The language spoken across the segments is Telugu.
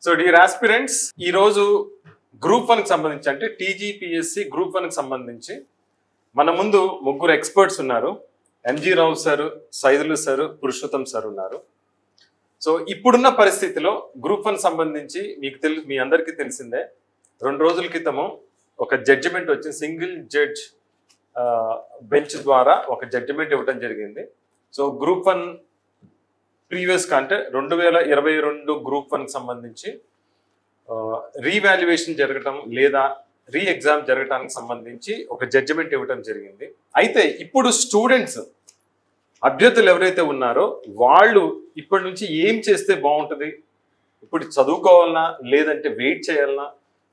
సో డియర్ ఆస్పిరెంట్స్, ఈ రోజు గ్రూప్ 1 కి సంబంధించి అంటే టీజీపీఎస్సీ గ్రూప్ 1 కి సంబంధించి మన ముందు ముగ్గురు ఎక్స్పర్ట్స్ ఉన్నారు. MG Rao sir, Saidulu sir, Purushottam sir ఉన్నారు. సో ఇప్పుడున్న పరిస్థితిలో గ్రూప్ 1 సంబంధించి మీ అందరికీ తెలిసిందే, 2 రోజుల క్రితము ఒక జడ్జిమెంట్ వచ్చింది. సింగిల్ జడ్జ్ బెంచ్ ద్వారా ఒక జడ్జిమెంట్ ఇవ్వడం జరిగింది. సో గ్రూప్ 1 ప్రీవియస్ అంటే 2022 గ్రూప్ 1 కి సంబంధించి రీవాల్యుయేషన్ జరగటం లేదా రీ ఎగ్జామ్ జరగటానికి సంబంధించి ఒక జడ్జిమెంట్ ఇవ్వటం జరిగింది. అయితే ఇప్పుడు స్టూడెంట్స్ అభ్యర్థులు ఎవరైతే ఉన్నారో వాళ్ళు ఇప్పటి నుంచి ఏం చేస్తే బాగుంటుంది, ఇప్పుడు చదువుకోవాలన్నా లేదంటే వెయిట్ చేయాలన్నా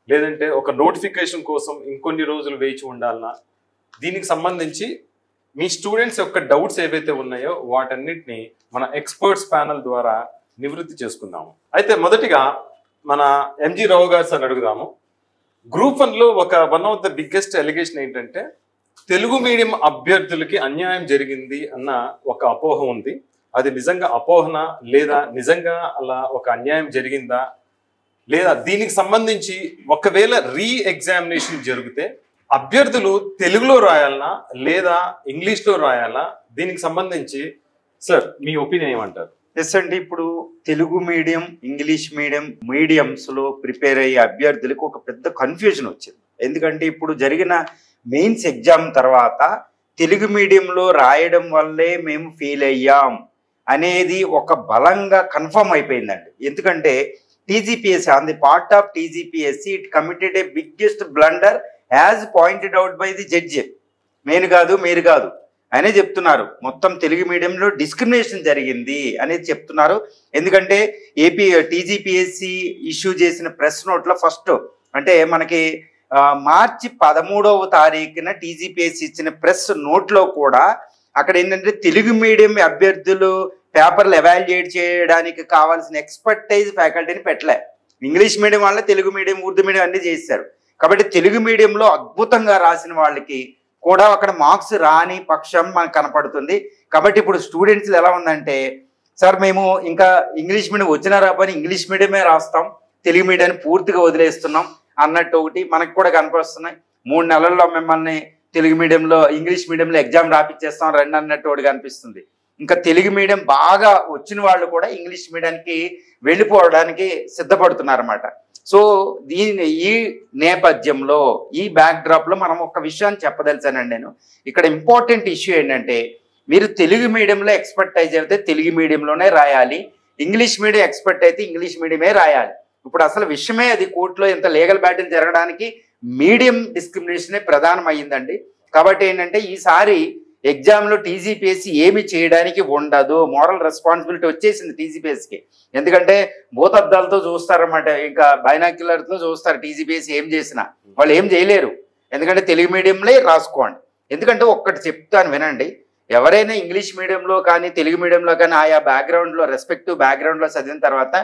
లేదంటే ఒక నోటిఫికేషన్ కోసం ఇంకొన్ని రోజులు వేచి ఉండాలన్నా, దీనికి సంబంధించి మీ స్టూడెంట్స్ యొక్క డౌట్స్ ఏవైతే ఉన్నాయో వాటన్నిటిని మన ఎక్స్పర్ట్స్ ప్యానల్ ద్వారా నివృత్తి చేసుకుందాము. అయితే మొదటిగా మన ఎంజీ రావు గారు సార్ అడుగుదాము. గ్రూప్ 1లో one of the biggest allegation ఏంటంటే తెలుగు మీడియం అభ్యర్థులకి అన్యాయం జరిగింది అన్న ఒక అపోహ ఉంది. అది నిజంగా అపోహన లేదా నిజంగా అలా ఒక అన్యాయం జరిగిందా, లేదా దీనికి సంబంధించి ఒకవేళ రీ ఎగ్జామినేషన్ జరిగితే అభ్యర్థులు తెలుగులో రాయాలనా లేదా ఇంగ్లీష్లో రాయాలా, దీనికి సంబంధించి సార్ మీ ఒపీనియన్ ఏమంటారు? ఎస్ అండి, ఇప్పుడు తెలుగు మీడియం ఇంగ్లీష్ మీడియంస్లో ప్రిపేర్ అయ్యే అభ్యర్థులకు ఒక పెద్ద కన్ఫ్యూజన్ వచ్చింది. ఎందుకంటే ఇప్పుడు జరిగిన మెయిన్స్ ఎగ్జామ్ తర్వాత తెలుగు మీడియంలో రాయడం వల్లే మేము ఫెయిల్ అయ్యాం అనేది ఒక బలంగా కన్ఫర్మ్ అయిపోయిందండి. ఎందుకంటే TGPSC on the part of TGPSC it committed a biggest blunder as pointed out by the judge. నేను కాదు మీరు కాదు అనే చెప్తున్నారు. మొత్తం తెలుగు మీడియంలో డిస్క్రిమినేషన్ జరిగింది అనేది చెప్తున్నారు. ఎందుకంటే టీజీపీఎస్సీ ఇష్యూ చేసిన ప్రెస్ నోట్లో ఫస్ట్ అంటే మనకి మార్చి 13వ తారీఖున టీజీపీఎస్సీ ఇచ్చిన ప్రెస్ నోట్లో కూడా అక్కడ ఏంటంటే తెలుగు మీడియం అభ్యర్థులు పేపర్లు ఎవాల్యుయేట్ చేయడానికి కావాల్సిన ఎక్స్పర్టైజ్ ఫ్యాకల్టీని పెట్టలే. ఇంగ్లీష్ మీడియం వాళ్ళే తెలుగు మీడియం ఉర్దూ మీడియం అన్ని చేశారు. కాబట్టి తెలుగు మీడియంలో అద్భుతంగా రాసిన వాళ్ళకి కూడా అక్కడ మార్క్స్ రాని పక్షం మనకు కనపడుతుంది. కాబట్టి ఇప్పుడు స్టూడెంట్స్ ఎలా ఉందంటే, సార్ మేము ఇంకా ఇంగ్లీష్ మీడియం వచ్చినా రాబోని ఇంగ్లీష్ మీడియమే రాస్తాం, తెలుగు మీడియాన్ని పూర్తిగా వదిలేస్తున్నాం అన్నట్టు ఒకటి మనకు కూడా కనిపిస్తున్నాయి. 3 నెలల్లో మిమ్మల్ని తెలుగు మీడియంలో ఇంగ్లీష్ మీడియంలో ఎగ్జామ్ రాపిచ్చేస్తాం రండి అన్నట్టు ఒకటి కనిపిస్తుంది. ఇంకా తెలుగు మీడియం బాగా వచ్చిన వాళ్ళు కూడా ఇంగ్లీష్ మీడియానికి వెళ్ళిపోవడానికి సిద్ధపడుతున్నారన్నమాట. సో ఈ నేపథ్యంలో ఈ బ్యాక్డ్రాప్లో మనం ఒక విషయాన్ని చెప్పదలిచానండి. నేను ఇక్కడ ఇంపార్టెంట్ ఇష్యూ ఏంటంటే, మీరు తెలుగు మీడియంలో ఎక్స్పర్టైజ్ అయితే తెలుగు మీడియంలోనే రాయాలి, ఇంగ్లీష్ మీడియం ఎక్స్పర్ట్ అయితే ఇంగ్లీష్ మీడియమే రాయాలి. ఇప్పుడు అసలు విషయమే అది. కోర్టులో ఇంత లీగల్ బ్యాటిల్ జరగడానికి మీడియం డిస్క్రిమినేషనే ప్రధానం అయ్యిందండి. కాబట్టి ఏంటంటే ఈసారి ఎగ్జామ్లో టీజీపీఎస్సీ ఏమి చేయడానికి ఉండదు, మోరల్ రెస్పాన్సిబిలిటీ వచ్చేసింది టీజీపీఎస్సీకి. ఎందుకంటే భూతద్దాలతో చూస్తారన్నమాట, ఇంకా బైనాక్యులర్తో చూస్తారు టీజీపీఎస్సీ ఏం చేసినా. వాళ్ళు ఏం చేయలేరు, ఎందుకంటే తెలుగు మీడియంలో రాసుకోండి. ఎందుకంటే ఒక్కటి చెప్తాను వినండి, ఎవరైనా ఇంగ్లీష్ మీడియంలో కానీ తెలుగు మీడియంలో కానీ ఆయా బ్యాక్గ్రౌండ్లో రెస్పెక్టివ్ బ్యాక్గ్రౌండ్లో చదివిన తర్వాత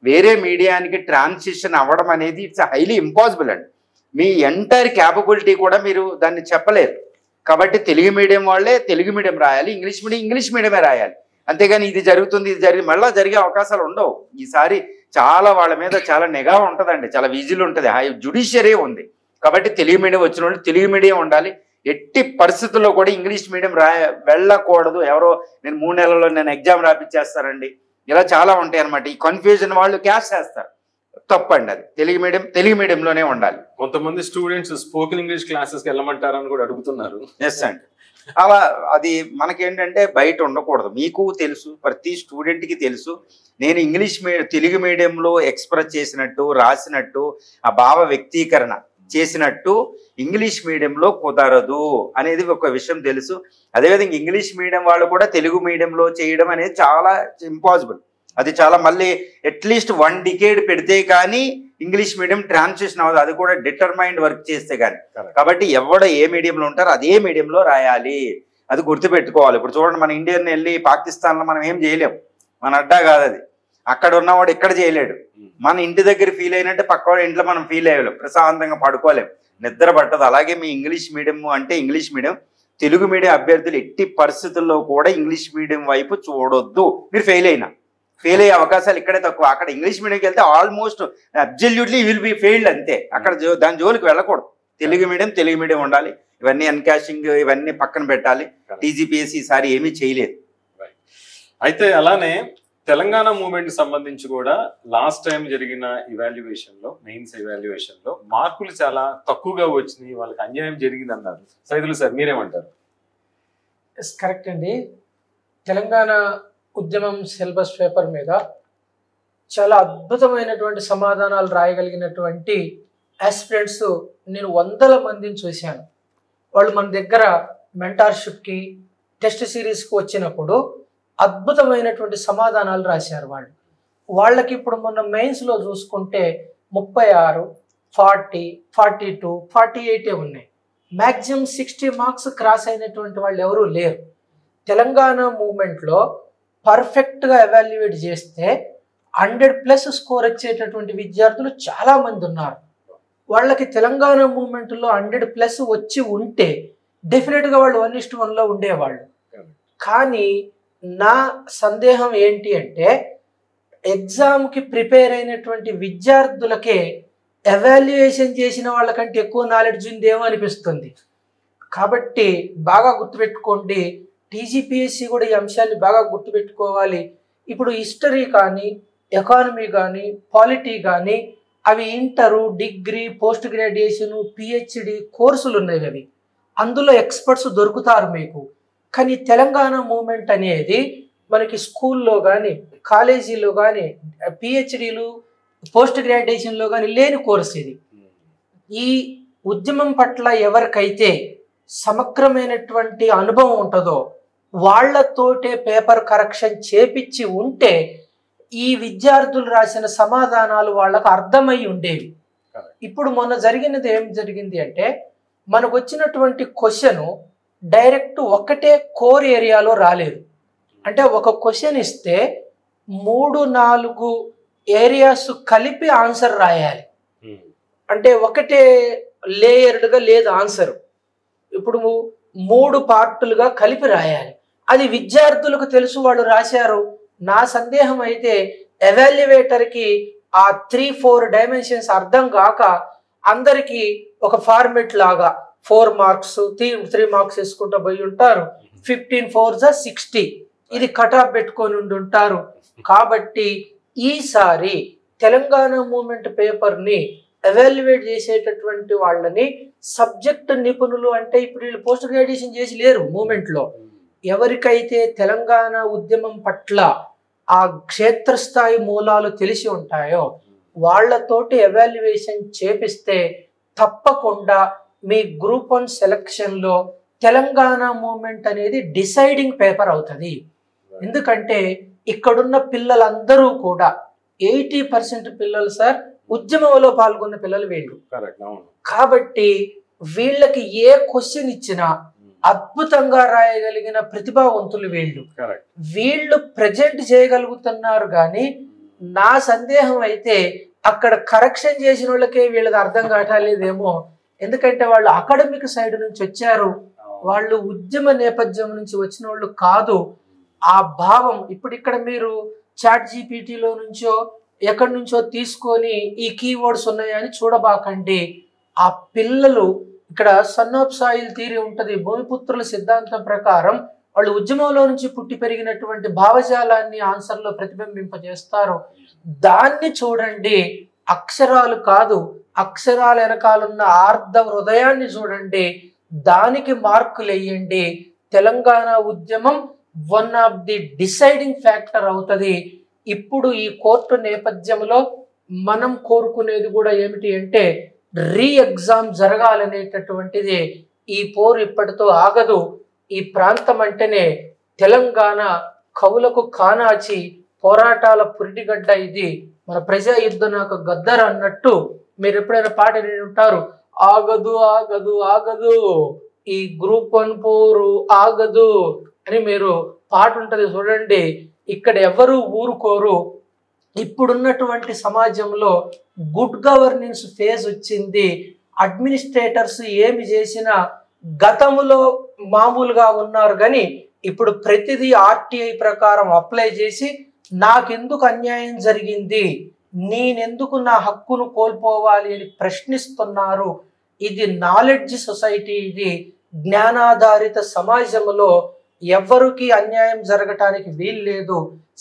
వేరే మీడియానికి ట్రాన్సిషన్ అవ్వడం అనేది ఇట్స్ హైలీ ఇంపాసిబుల్ అండి. మీ ఎంటైర్ క్యాపబిలిటీ కూడా మీరు దాన్ని చెప్పలేరు. కాబట్టి తెలుగు మీడియం వాళ్ళే తెలుగు మీడియం రాయాలి, ఇంగ్లీష్ మీడియమే రాయాలి. అంతేగాని ఇది జరుగుతుంది మళ్ళీ జరిగే అవకాశాలు ఉండవు. ఈసారి చాలా వాళ్ళ మీద చాలా నిఘా ఉంటుందండి, చాలా విజిల్ ఉంటుంది, జ్యుడిషియరీ ఉంది. కాబట్టి తెలుగు మీడియం వచ్చిన వాళ్ళు తెలుగు మీడియం ఉండాలి. ఎట్టి పరిస్థితుల్లో కూడా ఇంగ్లీష్ మీడియం వెళ్ళకూడదు. ఎవరో నేను 3 నెలల్లో నేను ఎగ్జామ్ రాపిచ్చేస్తానండి ఇలా చాలా ఉంటాయి అన్నమాట. ఈ కన్ఫ్యూజన్ వాళ్ళు క్యాష్ చేస్తారు, తప్పండి. అది తెలుగు మీడియంలోనే ఉండాలి. కొంతమంది స్టూడెంట్స్ స్పోకెన్ ఇంగ్లీష్ క్లాసెస్కి వెళ్ళమంటారని కూడా అడుగుతున్నారు. ఎస్ అండి, అలా అది మనకేంటంటే బయట ఉండకూడదు. మీకు తెలుసు, ప్రతి స్టూడెంట్కి తెలుసు, నేను తెలుగు మీడియంలో ఎక్స్ప్రెస్ చేసినట్టు రాసినట్టు ఆ భావ వ్యక్తీకరణ చేసినట్టు ఇంగ్లీష్ మీడియంలో కుదరదు అనేది ఒక విషయం తెలుసు. అదేవిధంగా ఇంగ్లీష్ మీడియం వాళ్ళు కూడా తెలుగు మీడియంలో చేయడం అనేది చాలా ఇంపాసిబుల్. అది చాలా మళ్ళీ అట్లీస్ట్ 1 డికేడ్ పెడితే కానీ ఇంగ్లీష్ మీడియం ట్రాన్సిషన్ అవ్వదు, అది కూడా డిటర్మైన్డ్ వర్క్ చేస్తే కానీ. కాబట్టి ఏ మీడియంలో ఉంటారో అదే మీడియంలో రాయాలి, అది గుర్తుపెట్టుకోవాలి. ఇప్పుడు చూడండి, మన ఇండియన్ వెళ్ళి పాకిస్తాన్లో మనం ఏం చేయలేము, మన అడ్డా కాదు అది. అక్కడ ఉన్నవాడు ఇక్కడ చేయలేడు. మన ఇంటి దగ్గర ఫీల్ అయినట్టే పక్కవాడు ఇంట్లో మనం ఫీల్ అయ్యలేం, ప్రశాంతంగా పడుకోలేం, నిద్ర పట్టదు. అలాగే మీ ఇంగ్లీష్ మీడియం అంటే ఇంగ్లీష్ మీడియం, తెలుగు మీడియం అభ్యర్థులు ఎట్టి పరిస్థితుల్లో కూడా ఇంగ్లీష్ మీడియం వైపు చూడొద్దు. మీరు ఫెయిల్ అయినా ఫెయిల్ అయ్యే అవకాశాలు ఇక్కడే తక్కువ. అక్కడ ఇంగ్లీష్ మీడియంకి వెళ్తే almost absolutely will be failed అంతే. అక్కడ దాని జోలికి వెళ్ళకూడదు. తెలుగు మీడియం ఉండాలి. ఇవన్నీ ఎన్కాషింగ్ ఇవన్నీ పక్కన పెట్టాలి. టీజీపీఎస్సీ ఈసారి ఏమీ చేయలేదు. అయితే అలానే తెలంగాణ మూవ్మెంట్ సంబంధించి కూడా లాస్ట్ టైం జరిగిన ఇవాల్యుయేషన్ లో, మెయిన్స్ ఇవాల్యుయేషన్ లో మార్కులు చాలా తక్కువగా వచ్చినాయి, వాళ్ళకి అన్యాయం జరిగింది అన్నారు. సైదులు సార్ మీరేమంటారు? కరెక్ట్ అండి. తెలంగాణ ఉద్యమం సిలబస్ పేపర్ మీద చాలా అద్భుతమైనటువంటి సమాధానాలు రాయగలిగినటువంటి ఆస్పిరెంట్స్ నేను 100 మందిని చూశాను. వాళ్ళు మన దగ్గర మెంటార్షిప్కి, టెస్ట్ సిరీస్కి వచ్చినప్పుడు అద్భుతమైనటువంటి సమాధానాలు రాశారు. వాళ్ళకి ఇప్పుడు మొన్న మెయిన్స్లో చూసుకుంటే 36, 40, 42, 48 ఉన్నాయి. మ్యాక్సిమం 60 మార్క్స్ క్రాస్ అయినటువంటి వాళ్ళు ఎవరూ లేరు. తెలంగాణ మూవ్మెంట్లో పర్ఫెక్ట్గా ఎవాల్యుయేట్ చేస్తే 100+ స్కోర్ వచ్చేటటువంటి విద్యార్థులు చాలామంది ఉన్నారు. వాళ్ళకి తెలంగాణ మూవ్మెంట్లో 100+ వచ్చి ఉంటే డెఫినెట్గా వాళ్ళు 1:1లో ఉండేవాళ్ళు. కానీ నా సందేహం ఏంటి అంటే ఎగ్జామ్కి ప్రిపేర్ అయినటువంటి విద్యార్థులకే ఎవాల్యుయేషన్ చేసిన వాళ్ళకంటే ఎక్కువ నాలెడ్జ్ ఉందేమో అనిపిస్తుంది. కాబట్టి బాగా గుర్తుపెట్టుకోండి, టీజీపీఎస్సీ కూడా ఈ అంశాన్ని బాగా గుర్తుపెట్టుకోవాలి. ఇప్పుడు హిస్టరీ కానీ, ఎకానమీ కానీ, పాలిటీ కానీ అవి inter, degree, post graduation, PhD కోర్సులు ఉన్నాయి. అవి అందులో ఎక్స్పర్ట్స్ దొరుకుతారు మీకు. కానీ తెలంగాణ మూవ్మెంట్ అనేది మనకి స్కూల్లో కానీ, కాలేజీలో కానీ, పిహెచ్డీలు, పోస్ట్ గ్రాడ్యుయేషన్లో కానీ లేని కోర్సు ఇది. ఈ ఉద్యమం పట్ల ఎవరికైతే సమగ్రమైనటువంటి అనుభవం ఉంటుందో వాళ్లతోటే పేపర్ కరెక్షన్ చేపించి ఉంటే ఈ విద్యార్థులు రాసిన సమాధానాలు వాళ్ళకు అర్థమై ఉండేవి. ఇప్పుడు మొన్న జరిగినది ఏం జరిగింది అంటే మనకు వచ్చినటువంటి క్వశ్చన్ డైరెక్ట్ ఒకటే కోర్ ఏరియాలో రాలేదు. అంటే ఒక క్వశ్చన్ ఇస్తే 3-4 ఏరియాస్ కలిపి ఆన్సర్ రాయాలి. అంటే ఒకటే లేయర్డ్గా లేదు ఆన్సర్. ఇప్పుడు 3 పార్టులుగా కలిపి రాయాలి. అది విద్యార్థులకు తెలుసు, వాళ్ళు రాశారు. నా సందేహం అయితే ఎవాల్యుయేటర్కి ఆ 3-4 డైమెన్షన్స్ అర్థం కాక అందరికీ ఒక ఫార్మెట్ లాగా 4 మార్క్స్ 3 మార్క్స్ వేసుకుంటూ పోయి ఉంటారు. 15 4 60 ఇది కట్ ఆఫ్ పెట్టుకొని ఉంటారు. కాబట్టి ఈసారి తెలంగాణ మూవ్మెంట్ పేపర్ని ఎవాల్యుయేట్ చేసేటటువంటి వాళ్ళని సబ్జెక్ట్ నిపుణులు, అంటే ఇప్పుడు వీళ్ళు పోస్ట్ గ్రాడ్యుయేషన్ చేసి లేరు మూవ్మెంట్లో, ఎవరికైతే తెలంగాణ ఉద్యమం పట్ల ఆ క్షేత్రస్థాయి మూలాలు తెలిసి ఉంటాయో వాళ్లతోటి ఎవాల్యుయేషన్ చేపిస్తే తప్పకుండా మీ గ్రూప్ 1 సెలక్షన్లో తెలంగాణ మూవ్మెంట్ అనేది డిసైడింగ్ పేపర్ అవుతుంది. ఎందుకంటే ఇక్కడున్న పిల్లలందరూ కూడా 80% పిల్లలు సార్ ఉద్యమంలో పాల్గొన్న పిల్లలు వీళ్ళు. కాబట్టి వీళ్ళకి ఏ క్వశ్చన్ ఇచ్చినా అద్భుతంగా రాయగలిగిన ప్రతిభావంతులు వీళ్ళు. వీళ్ళు ప్రజెంట్ చేయగలుగుతున్నారు. కానీ నా సందేహం అయితే అక్కడ కరెక్షన్ చేసిన వాళ్ళకే వీళ్ళది అర్థం కావట్లేదేమో. ఎందుకంటే వాళ్ళు అకాడమిక్ సైడ్ నుంచి వచ్చారు, వాళ్ళు ఉద్యమ నేపథ్యం నుంచి వచ్చిన వాళ్ళు కాదు. ఆ భావం ఇప్పుడు ఇక్కడ మీరు చాట్ జీపీటీలో నుంచో ఎక్కడి నుంచో తీసుకొని ఈ కీవర్డ్స్ ఉన్నాయని చూడబాకండి. ఆ పిల్లలు ఇక్కడ సన్ ఆఫ్ సాయిల్ థియరీ ఉంటుంది, భూమిపుత్రుల సిద్ధాంతం ప్రకారం వాళ్ళు ఉద్యమంలో నుంచి పుట్టి పెరిగినటువంటి భావజాలాన్ని ఆన్సర్లో ప్రతిబింబింపజేస్తారు. దాన్ని చూడండి, అక్షరాలు కాదు, అక్షరాల వెనకాలన్న ఆర్ధ హృదయాన్ని చూడండి, దానికి మార్కులు వేయండి. తెలంగాణ ఉద్యమం one of the deciding factor అవుతుంది. ఇప్పుడు ఈ కోర్టు నేపథ్యంలో మనం కోరుకునేది కూడా ఏమిటి అంటే రీ ఎగ్జామ్ జరగాలనేటటువంటిది. ఈ పోరు ఇప్పటితో ఆగదు. ఈ ప్రాంతం అంటేనే తెలంగాణ కవులకు కానాచి పోరాటాల పురిటిగడ్డ. ఇది మన ప్రజా యుద్ధ నాకు గద్దర అన్నట్టు మీరు ఎప్పుడైనా పాట విని ఉంటారు, ఆగదు ఆగదు ఆగదు ఈ గ్రూప్ 1 పోరు ఆగదు అని మీరు పాట ఉంటుంది చూడండి. ఇక్కడ ఎవరు ఊరుకోరు. ఇప్పుడున్నటువంటి సమాజంలో గుడ్ గవర్నెన్స్ ఫేజ్ వచ్చింది. అడ్మినిస్ట్రేటర్స్ ఏమి చేసినా గతంలో మామూలుగా ఉన్నారు, కానీ ఇప్పుడు ప్రతిదీ ఆర్టీఐ ప్రకారం అప్లై చేసి నాకెందుకు అన్యాయం జరిగింది, నేనెందుకు నా హక్కును కోల్పోవాలి అని ప్రశ్నిస్తున్నారు. ఇది నాలెడ్జ్ సొసైటీ, ఇది జ్ఞానాధారిత సమాజంలో ఎవరికి అన్యాయం జరగటానికి వీల్లేదు.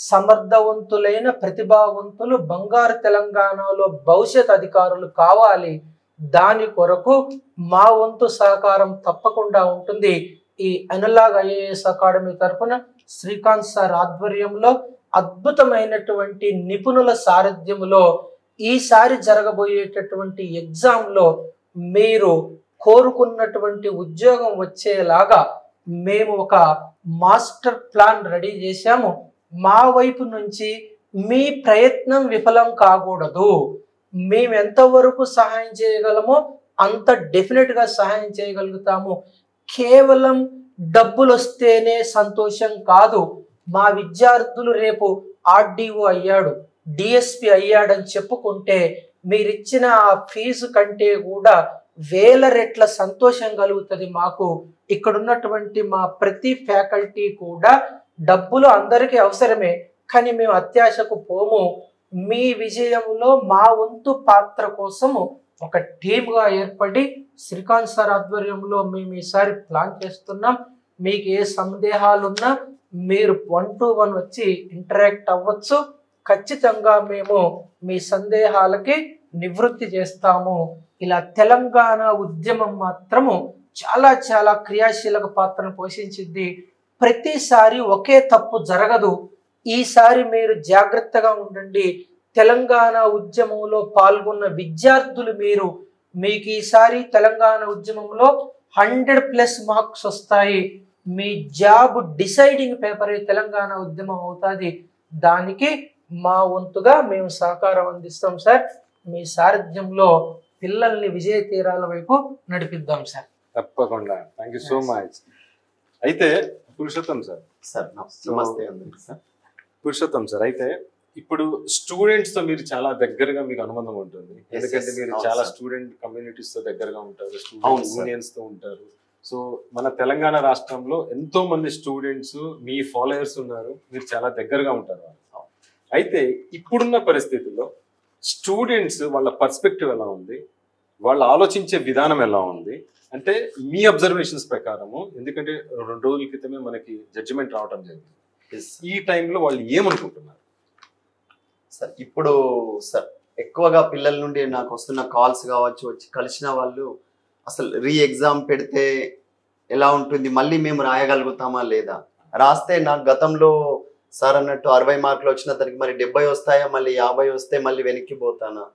సమర్థవంతులైన ప్రతిభావంతులు బంగారు తెలంగాణలో భవిష్యత్ అధికారులు కావాలి. దాని కొరకు మా వంతు సహకారం తప్పకుండా ఉంటుంది. ఈ అనలాగ్ ఐఏఎస్ అకాడమీ తరఫున శ్రీకాంత్ సార్ ఆధ్వర్యంలో అద్భుతమైనటువంటి నిపుణుల సారథ్యములో ఈసారి జరగబోయేటటువంటి ఎగ్జామ్లో మీరు కోరుకున్నటువంటి ఉద్యోగం వచ్చేలాగా మేము ఒక మాస్టర్ ప్లాన్ రెడీ చేశాము. మా వైపు నుంచి మీ ప్రయత్నం విఫలం కాకూడదు. మేము ఎంతవరకు సహాయం చేయగలమో అంత డెఫినెట్గా సహాయం చేయగలుగుతాము. కేవలం డబ్బులు వస్తేనే సంతోషం కాదు. మా విద్యార్థులు రేపు ఆర్డీఓ అయ్యాడు, డిఎస్పి అయ్యాడని చెప్పుకుంటే మీరిచ్చిన ఆ ఫీజు కంటే కూడా వేల రెట్ల సంతోషం కలుగుతుంది మాకు. ఇక్కడ ఉన్నటువంటి మా ప్రతి ఫ్యాకల్టీ కూడా డబ్బులు అందరికీ అవసరమే, కానీ మేము అత్యాశకు పోము. మీ విజయంలో మా వంతు పాత్ర కోసము ఒక టీమ్గా ఏర్పడి శ్రీకాంత్ సార్ ఆధ్వర్యంలో మేము ఈసారి ప్లాన్ చేస్తున్నాం. మీకు ఏ సందేహాలున్నా మీరు 1-to-1 వచ్చి ఇంటరాక్ట్ అవ్వచ్చు. ఖచ్చితంగా మేము మీ సందేహాలకి నివృత్తి చేస్తాము. ఇలా తెలంగాణ ఉద్యమం మాత్రము చాలా చాలా క్రియాశీలక పాత్రను పోషించింది. ప్రతిసారి ఒకే తప్పు జరగదు. ఈసారి మీరు జాగ్రత్తగా ఉండండి. తెలంగాణ ఉద్యమంలో పాల్గొన్న విద్యార్థులు మీకు ఈసారి తెలంగాణ ఉద్యమంలో 100+ మార్క్స్ వస్తాయి. మీ జాబ్ డిసైడింగ్ పేపర్ తెలంగాణ ఉద్యమం అవుతుంది. దానికి మా వంతుగా మేము సహకారం అందిస్తాం సార్. మీ సారథ్యంలో పిల్లల్ని విజయ తీరాల వైపు నడిపిద్దాం సార్. తప్పకుండా. Thank you so much. అయితే పురుషోత్తం సార్. నమస్తే అందరికీ సార్. పురుషోత్తం సార్, అయితే ఇప్పుడు స్టూడెంట్స్ తో మీరు చాలా దగ్గరగా మీకు అనుబంధం ఉంటుంది. ఎందుకంటే మీరు చాలా స్టూడెంట్ కమ్యూనిటీస్ తో దగ్గరగా ఉంటారు, స్టూడెంట్ యూనియన్స్ తో ఉంటారు. సో మన తెలంగాణ రాష్ట్రంలో ఎంతో మంది స్టూడెంట్స్ మీ ఫాలోయర్స్ ఉన్నారు, మీరు చాలా దగ్గరగా ఉంటారు. అయితే ఇప్పుడున్న పరిస్థితుల్లో స్టూడెంట్స్ వాళ్ళ పర్స్పెక్టివ్ ఎలా ఉంది, వాళ్ళు ఆలోచించే విధానం ఎలా ఉంది అంటే మీ అబ్జర్వేషన్స్ ప్రకారము, ఎందుకంటే 2 రోజుల క్రితమే మనకి జడ్జిమెంట్ రావడం జరిగింది, ఈ టైంలో వాళ్ళు ఏమనుకుంటున్నారు సార్? ఇప్పుడు సార్ ఎక్కువగా పిల్లల నుండి నాకు వస్తున్న కాల్స్ కావచ్చు, వచ్చి కలిసిన వాళ్ళు అసలు ఎగ్జామ్ పెడితే ఎలా ఉంటుంది, మళ్ళీ మేము రాయగలుగుతామా లేదా, రాస్తే నాకు గతంలో సార్ అన్నట్టు 60 మార్కులు వచ్చిన దానికి మరి 70 వస్తాయా, మళ్ళీ 50 వస్తే మళ్ళీ వెనక్కి పోతానా,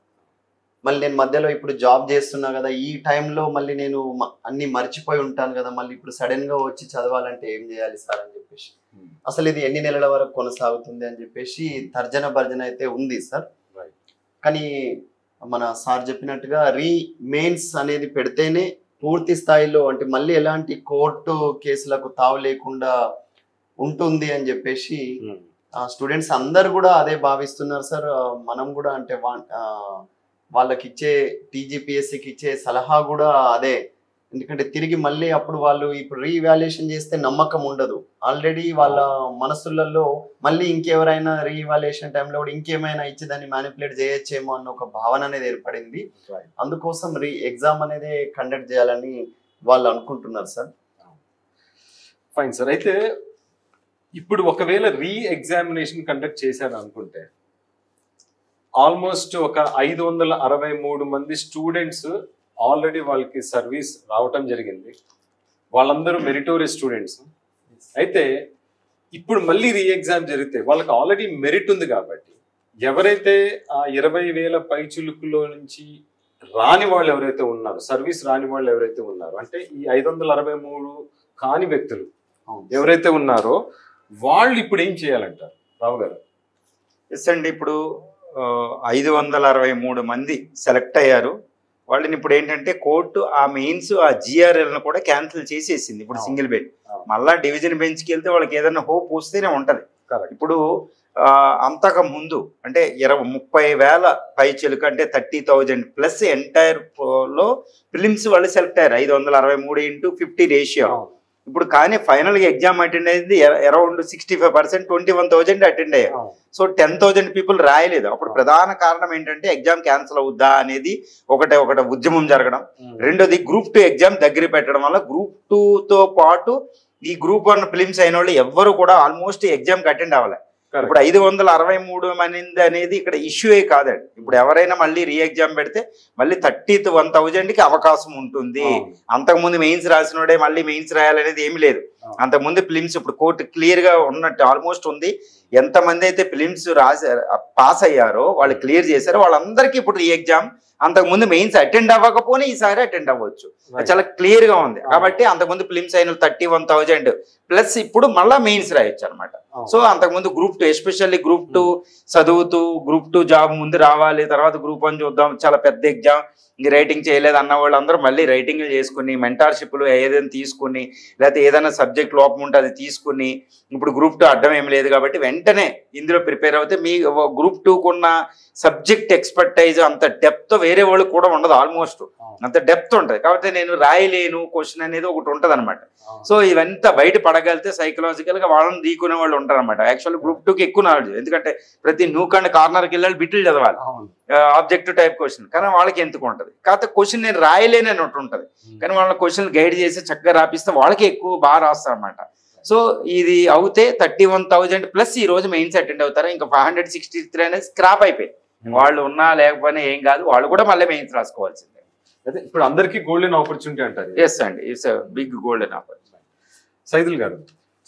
మళ్ళీ నేను మధ్యలో ఇప్పుడు జాబ్ చేస్తున్నా కదా, ఈ టైంలో మళ్ళీ నేను అన్ని మర్చిపోయి ఉంటాను కదా, మళ్ళీ ఇప్పుడు సడన్ గా వచ్చి చదవాలంటే ఏం చేయాలి సార్ అని చెప్పేసి, అసలు ఇది ఎన్ని నెలల వరకు కొనసాగుతుంది అని చెప్పేసి తర్జన భర్జన అయితే ఉంది సార్. కానీ మన సార్ చెప్పినట్టుగా మెయిన్స్ అనేది పెడితేనే పూర్తి స్థాయిలో అంటే మళ్ళీ ఎలాంటి కోర్టు కేసులకు తావు లేకుండా ఉంటుంది అని చెప్పేసి స్టూడెంట్స్ అందరు కూడా అదే భావిస్తున్నారు సార్. మనం కూడా అంటే వాళ్ళకి ఇచ్చే టీజీపీఎస్సీకి ఇచ్చే సలహా కూడా అదే. ఎందుకంటే తిరిగి మళ్ళీ అప్పుడు వాళ్ళు ఇప్పుడు రీఇవాల్యుయేషన్ చేస్తే నమ్మకం ఉండదు. ఆల్రెడీ వాళ్ళ మనసులలో మళ్ళీ ఇంకెవరైనా రీఇవాల్యుయేషన్ టైంలో కూడా ఇంకేమైనా ఇచ్చి దాన్ని మ్యానిపులేట్ చేయొచ్చేమో అన్న ఒక భావన అనేది ఏర్పడింది. అందుకోసం ఎగ్జామ్ అనేది కండక్ట్ చేయాలని వాళ్ళు అనుకుంటున్నారు సార్. Fine sir. అయితే ఇప్పుడు ఒకవేళ ఎగ్జామినేషన్ కండక్ట్ చేశారు అనుకుంటే ఆల్మోస్ట్ ఒక 563 మంది స్టూడెంట్స్ ఆల్రెడీ వాళ్ళకి సర్వీస్ రావటం జరిగింది. వాళ్ళందరూ మెరిటోరియస్ స్టూడెంట్స్. అయితే ఇప్పుడు మళ్ళీ ఎగ్జామ్ జరిగితే వాళ్ళకి ఆల్రెడీ మెరిట్ ఉంది కాబట్టి ఎవరైతే ఆ 20,000 పైచులుకులో నుంచి రాని వాళ్ళు ఎవరైతే ఉన్నారో, సర్వీస్ రాని వాళ్ళు ఎవరైతే ఉన్నారో, అంటే ఈ 563 కాని వ్యక్తులు ఎవరైతే ఉన్నారో వాళ్ళు ఇప్పుడు ఏం చేయాలంటారు రావు గారు? ఎస్ అండి, ఇప్పుడు 563 మంది సెలెక్ట్ అయ్యారు. వాళ్ళని ఇప్పుడు ఏంటంటే కోర్టు ఆ మెయిన్స్ ఆ జిఆర్ఎల్ను కూడా క్యాన్సిల్ చేసేసింది. ఇప్పుడు సింగిల్ బెంచ్ మళ్ళా డివిజన్ బెంచ్కి వెళ్తే వాళ్ళకి ఏదైనా హోప్ వస్తేనే ఉంటది. ఇప్పుడు అంతకు ముందు అంటే 30,000 పైచీలకు అంటే 30,000 ప్లస్ ఎంటైర్ లో ప్రిలిమ్స్ వాళ్ళు సెలెక్ట్ అయ్యారు. 563 × 50 రేషియో. ఇప్పుడు కానీ ఫైనల్గా ఎగ్జామ్ అటెండ్ అయింది అరౌండ్ 65%, 21,000 అటెండ్ అయ్యారు. సో 10,000 పీపుల్ రాయలేదు. అప్పుడు ప్రధాన కారణం ఏంటంటే ఎగ్జామ్ క్యాన్సిల్ అవుద్దా అనేది ఒకటి ఉద్యమం జరగడం. రెండోది గ్రూప్ 2 ఎగ్జామ్ దగ్గర పెట్టడం వల్ల గ్రూప్ 2తో పాటు ఈ గ్రూప్ 1 ఫిలిమ్స్ అయిన వాళ్ళు ఎవ్వరు కూడా ఆల్మోస్ట్ ఎగ్జామ్కి అటెండ్ అవ్వాలి. ఇప్పుడు 563 మంది అనేది ఇక్కడ ఇష్యూయే కాదండి. ఇప్పుడు ఎవరైనా మళ్ళీ రీ ఎగ్జామ్ పెడితే మళ్ళీ 31,000కి అవకాశం ఉంటుంది. అంతకుముందు మెయిన్స్ రాసినోడే మళ్ళీ మెయిన్స్ రాయాలనేది ఏమి లేదు. అంతకుముందు ఫిలిమ్స్ ఇప్పుడు కోర్టు క్లియర్ గా ఉన్నట్టు ఆల్మోస్ట్ ఉంది. ఎంతమంది అయితే ఫిలిమ్స్ పాస్ అయ్యారో వాళ్ళు క్లియర్ చేశారో వాళ్ళందరికీ ఇప్పుడు రీ ఎగ్జామ్, అంతకుముందు మెయిన్స్ అటెండ్ అవ్వకపోయినా ఈసారి అటెండ్ అవ్వచ్చు. చాలా క్లియర్ గా ఉంది. కాబట్టి అంతకుముందు ఫిలిమ్స్ అయిన 31,000 ప్లస్ ఇప్పుడు మళ్ళీ మెయిన్స్ రాయొచ్చు అనమాట. సో అంతకుముందు గ్రూప్ 2 ఎస్పెషల్లీ గ్రూప్ 2 చదువుతూ గ్రూప్ 2 జాబ్ ముందు రావాలి, తర్వాత గ్రూప్ 1 చూద్దాం, చాలా పెద్ద ఎగ్జామ్, ఇంక రైటింగ్ చేయలేదు అన్న వాళ్ళు అందరూ మళ్ళీ రైటింగ్ చేసుకుని మెంటార్షిప్లు ఏదైనా తీసుకుని, లేకపోతే ఏదైనా సబ్జెక్ట్ లోపం ఉంటే అది తీసుకుని, ఇప్పుడు గ్రూప్ 2 అడ్డం ఏం లేదు కాబట్టి వెంటనే ఇందులో ప్రిపేర్ అవుతే మీ గ్రూప్ 2కు ఉన్న సబ్జెక్ట్ ఎక్స్పర్టైజ్ అంత డెప్త్ వేరే వాళ్ళు కూడా ఉండదు. ఆల్మోస్ట్ అంత డెప్త్ ఉంటుంది. కాబట్టి నేను రాయలేను క్వశ్చన్ అనేది ఒకటి ఉంటుంది అనమాట. సో ఇవంతా బయట పడగలితే సైకలాజికల్ గా వాళ్ళని దీకునే వాళ్ళు ఉంటారు అనమాట. యాక్చువల్లీ గ్రూప్ 2కి ఎక్కువ నాలెడ్జ్, ఎందుకంటే ప్రతి నూక్ అండ్ కార్నర్కి వెళ్ళాలి, బిట్లు చదవాలి, ఆబ్జెక్టివ్ టైప్ క్వశ్చన్. కానీ వాళ్ళకి ఎందుకు ఉంటుంది, కాకపోతే క్వశ్చన్ నేను రాయలేని అని ఒకటి ఉంటుంది. కానీ వాళ్ళ క్వశ్చన్ గైడ్ చేసి చక్కగా రాపిస్తే వాళ్ళకి ఎక్కువ బాగా రాస్తారు అనమాట. సో ఇది అవుతే 31,000 ప్లస్ ఈ రోజు మెయిన్స్ అటెండ్ అవుతారు. ఇంకా 563 అనేది స్క్రాప్ అయిపోయి వాళ్ళు ఉన్నా లేకపోయినా ఏం కాదు, వాళ్ళు కూడా మళ్ళీ మెయిన్స్ రాసుకోవాల్సిందే. అదే ఇప్పుడు అందరికీ గోల్డెన్ ఆపర్చునిటీ అంటారు. ఎస్ అండి, it's big golden opportunity. Saidul గారు,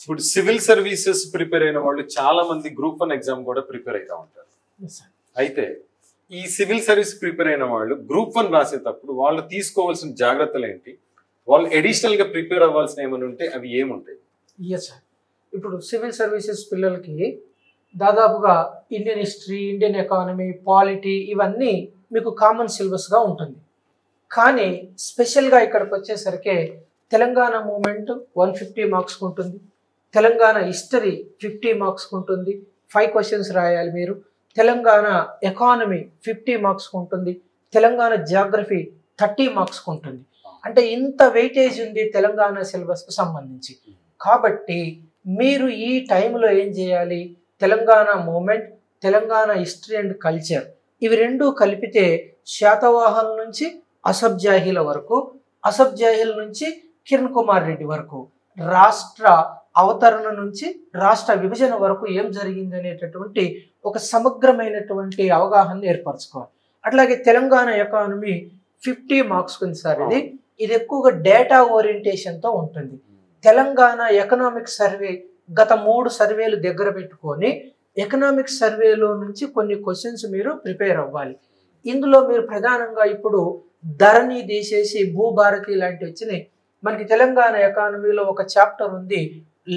ఇప్పుడు సివిల్ సర్వీసెస్ ప్రిపేర్ అయిన వాళ్ళు చాలా మంది గ్రూప్ 1 ఎగ్జామ్ కూడా ప్రిపేర్ అవుతా ఉంటారు. అయితే ఈ సివిల్ సర్వీస్ ప్రిపేర్ అయిన వాళ్ళు గ్రూప్ 1 రాసేటప్పుడు వాళ్ళు తీసుకోవాల్సిన జాగ్రత్తలు ఏంటి, వాళ్ళు అడిషనల్ గా ప్రిపేర్ అవ్వాల్సిన ఏమైనా ఉంటే అవి ఏముంటాయి? ఎస్ సార్, ఇప్పుడు సివిల్ సర్వీసెస్ పిల్లలకి దాదాపుగా Indian history, Indian economy, polity ఇవన్నీ మీకు కామన్ సిలబస్గా ఉంటుంది. కానీ స్పెషల్గా ఇక్కడికి వచ్చేసరికి తెలంగాణ మూమెంట్ 150 మార్క్స్కి ఉంటుంది, తెలంగాణ హిస్టరీ 50 మార్క్స్కి ఉంటుంది, 5 క్వశ్చన్స్ రాయాలి మీరు, తెలంగాణ ఎకానమీ 50 మార్క్స్కి ఉంటుంది, తెలంగాణ జియోగ్రఫీ 30 మార్క్స్కి ఉంటుంది. అంటే ఇంత వెయిటేజ్ ఉంది తెలంగాణ సిలబస్కి సంబంధించి. కాబట్టి మీరు ఈ టైంలో ఏం చేయాలి, Telangana movement, Telangana history and culture ఇవి రెండూ కలిపితే శాతవాహనుల నుంచి అసఫ్ జాహీల వరకు, అసఫ్ జాహీల నుంచి కిరణ్ కుమార్ రెడ్డి వరకు, రాష్ట్ర అవతరణ నుంచి రాష్ట్ర విభజన వరకు ఏం జరిగింది అనేటటువంటి ఒక సమగ్రమైనటువంటి అవగాహన ఏర్పరచుకోవాలి. అట్లాగే తెలంగాణ ఎకానమీ 50 మార్క్స్ ఉంది సార్. ఇది ఎక్కువగా డేటా ఓరియంటేషన్తో ఉంటుంది. తెలంగాణ ఎకనామిక్ సర్వే గత 3 సర్వేలు దగ్గర పెట్టుకొని ఎకనామిక్ సర్వేలో నుంచి కొన్ని క్వశ్చన్స్ మీరు ప్రిపేర్ అవ్వాలి. ఇందులో మీరు ప్రధానంగా ఇప్పుడు ధరణి తీసేసి భూభారతి లాంటివి వచ్చినాయి. మనకి తెలంగాణ ఎకానమీలో ఒక చాప్టర్ ఉంది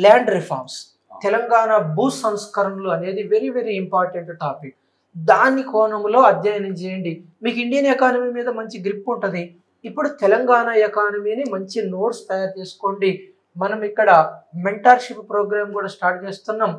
ల్యాండ్ రిఫార్మ్స్, తెలంగాణ భూ సంస్కరణలు అనేది వెరీ వెరీ ఇంపార్టెంట్ టాపిక్. దాని కోణంలో అధ్యయనం చేయండి, మీకు ఇండియన్ ఎకానమీ మీద మంచి గ్రిప్ ఉంటుంది. ఇప్పుడు తెలంగాణ ఎకానమీని మంచి నోట్స్ తయారు చేసుకోండి. మనం ఇక్కడ మెంటార్షిప్ ప్రోగ్రామ్ కూడా స్టార్ట్ చేస్తున్నాం.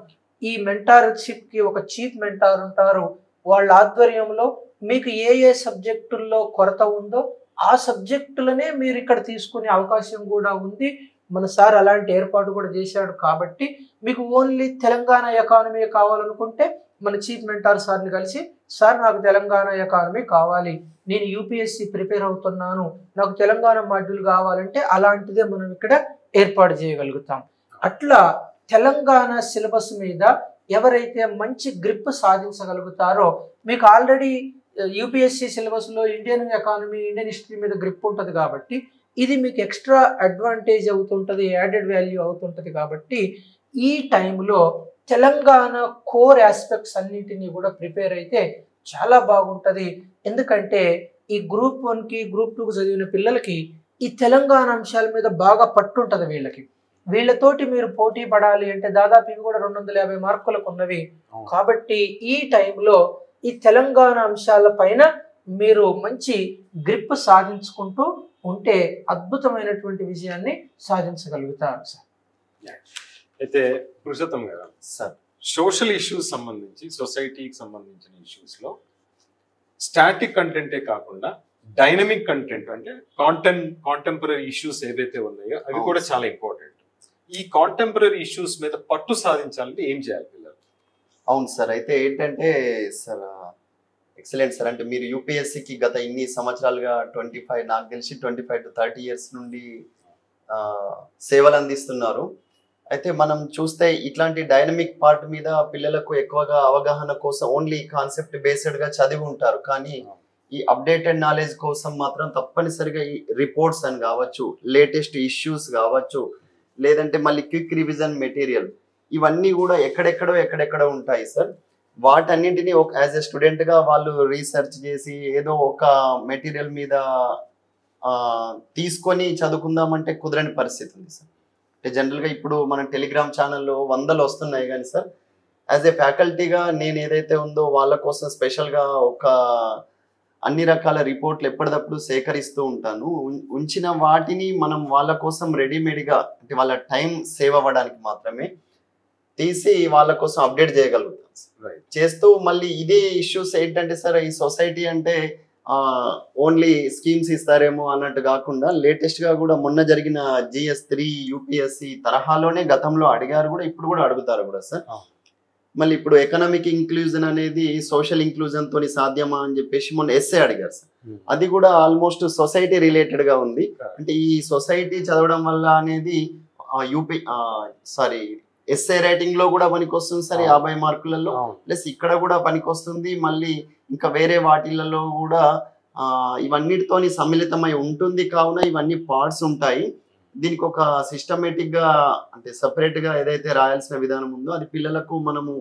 ఈ మెంటార్షిప్కి ఒక చీఫ్ మెంటార్ ఉంటారు. వాళ్ళ ఆధ్వర్యంలో మీకు ఏ ఏ సబ్జెక్టుల్లో కొరత ఉందో ఆ సబ్జెక్టులనే మీరు ఇక్కడ తీసుకునే అవకాశం కూడా ఉంది. మన సార్ అలాంటి ఏర్పాటు కూడా చేశాడు. కాబట్టి మీకు ఓన్లీ తెలంగాణ ఎకానమీ కావాలనుకుంటే మన చీఫ్ మెంటార్ సార్ని కలిసి, సార్ నాకు తెలంగాణ ఎకానమీ కావాలి, నేను యూపీఎస్సీ ప్రిపేర్ అవుతున్నాను, నాకు తెలంగాణ మాడ్యూల్ కావాలంటే అలాంటిదే మనం ఇక్కడ ఏర్పాటు చేయగలుగుతాం. అట్లా తెలంగాణ సిలబస్ మీద ఎవరైతే మంచి గ్రిప్ సాధించగలుగుతారో, మీకు ఆల్రెడీ యూపీఎస్సీ సిలబస్లో ఇండియన్ ఎకానమీ, ఇండియన్ హిస్టరీ మీద గ్రిప్ ఉంటుంది కాబట్టి ఇది మీకు ఎక్స్ట్రా అడ్వాంటేజ్ అవుతుంటుంది, యాడెడ్ వాల్యూ అవుతుంటుంది. కాబట్టి ఈ టైంలో తెలంగాణ కోర్ ఆస్పెక్ట్స్ అన్నింటినీ కూడా ప్రిపేర్ అయితే చాలా బాగుంటుంది. ఎందుకంటే ఈ గ్రూప్ 1కి గ్రూప్ 2కి చదివిన పిల్లలకి ఈ తెలంగాణ అంశాల మీద బాగా పట్టుంటుంది. వీళ్ళతోటి మీరు పోటీ పడాలి అంటే దాదాపు ఇవి కూడా 250 మార్కులకు ఉన్నవి. కాబట్టి ఈ టైంలో ఈ తెలంగాణ అంశాల పైన మీరు మంచి గ్రిప్ సాధించుకుంటూ ఉంటే అద్భుతమైనటువంటి విజయాన్ని సాధించగలుగుతారు సార్. అయితే పురుషోత్తం గారు, సార్ సోషల్ ఇష్యూస్ సంబంధించి, సొసైటీకి సంబంధించిన ఇష్యూస్ లో స్టాటిక్ కంటెంటే కాకుండా డైనమిక్ కంటెంట్ అంటే కాంటెంపరీ ఇష్యూస్ ఏవైతే ఉన్నాయో అవి కూడా చాలా ఇంపార్టెంట్. ఈ కాంటెంపరీ ఇష్యూస్ మీద పట్టు సాధించాలంటే ఏం చేయాలి పిల్లలు? అవును సార్, అయితే ఏంటంటే సార్ ఎక్సలెంట్ సార్. అంటే మీరు యూపీఎస్సికి గత ఇన్ని సంవత్సరాలుగా 25 నాకు తెలిసి 25 to 30 years నుండి సేవలు అందిస్తున్నారు. అయితే మనం చూస్తే ఇట్లాంటి డైనమిక్ పార్ట్ మీద పిల్లలకు ఎక్కువగా అవగాహన కోసం ఓన్లీ కాన్సెప్ట్ బేస్డ్గా చదివి ఉంటారు, కానీ ఈ అప్డేటెడ్ నాలెడ్జ్ కోసం మాత్రం తప్పనిసరిగా ఈ రిపోర్ట్స్ అని కావచ్చు, లేటెస్ట్ ఇష్యూస్ కావచ్చు, లేదంటే మళ్ళీ క్విక్ రివిజన్ మెటీరియల్, ఇవన్నీ కూడా ఎక్కడెక్కడో ఉంటాయి సార్. వాటన్నింటినీ ఒక యాజ్ ఎ స్టూడెంట్గా వాళ్ళు రీసెర్చ్ చేసి ఏదో ఒక మెటీరియల్ మీద తీసుకొని చదువుకుందామంటే కుదరని పరిస్థితి ఉంది సార్. అంటే జనరల్గా ఇప్పుడు మన టెలిగ్రామ్ ఛానల్లో 100 వస్తున్నాయి, కానీ సార్ యాజ్ ఏ ఫ్యాకల్టీగా నేను ఏదైతే ఉందో వాళ్ళ కోసం స్పెషల్గా ఒక అన్ని రకాల రిపోర్ట్లు ఎప్పటికప్పుడు సేకరిస్తూ ఉంటాను. ఉంచిన వాటిని మనం వాళ్ళ కోసం రెడీమేడ్గా, అంటే వాళ్ళ టైం సేవ్ అవ్వడానికి మాత్రమే తీసి వాళ్ళ కోసం అప్డేట్ చేయగలుగుతాం. చేస్తూ మళ్ళీ ఇదే ఇష్యూస్ ఏంటంటే సార్, ఈ సొసైటీ అంటే ఓన్లీ స్కీమ్స్ ఇస్తారేమో అన్నట్టు కాకుండా లేటెస్ట్గా కూడా మొన్న జరిగిన GS3 యూపీఎస్సి తరహాలోనే గతంలో అడిగారు కూడా, ఇప్పుడు కూడా అడుగుతారు కూడా సార్. మళ్ళీ ఇప్పుడు ఎకనామిక్ ఇంక్లూజన్ అనేది సోషల్ ఇంక్లూజన్ తోని సాధ్యమా అని చెప్పేసి మొన్న ఎస్ఏ అడిగారు సార్. అది కూడా ఆల్మోస్ట్ సొసైటీ రిలేటెడ్ గా ఉంది. అంటే ఈ సొసైటీ చదవడం వల్ల అనేది ఎస్ఏ రైటింగ్ లో కూడా పనికొస్తుంది సార్ 50 మార్కులలో, ప్లస్ ఇక్కడ కూడా పనికొస్తుంది. మళ్ళీ ఇంకా వేరే వాటిలలో కూడా ఇవన్నిటితోని సమ్మిళితమై ఉంటుంది. కావున ఇవన్నీ పార్ట్స్ ఉంటాయి. దీనికి ఒక సిస్టమేటిక్ గా, అంటే సపరేట్ గా ఏదైతే రాయాల్సిన విధానం ఉందో అది పిల్లలకు మనము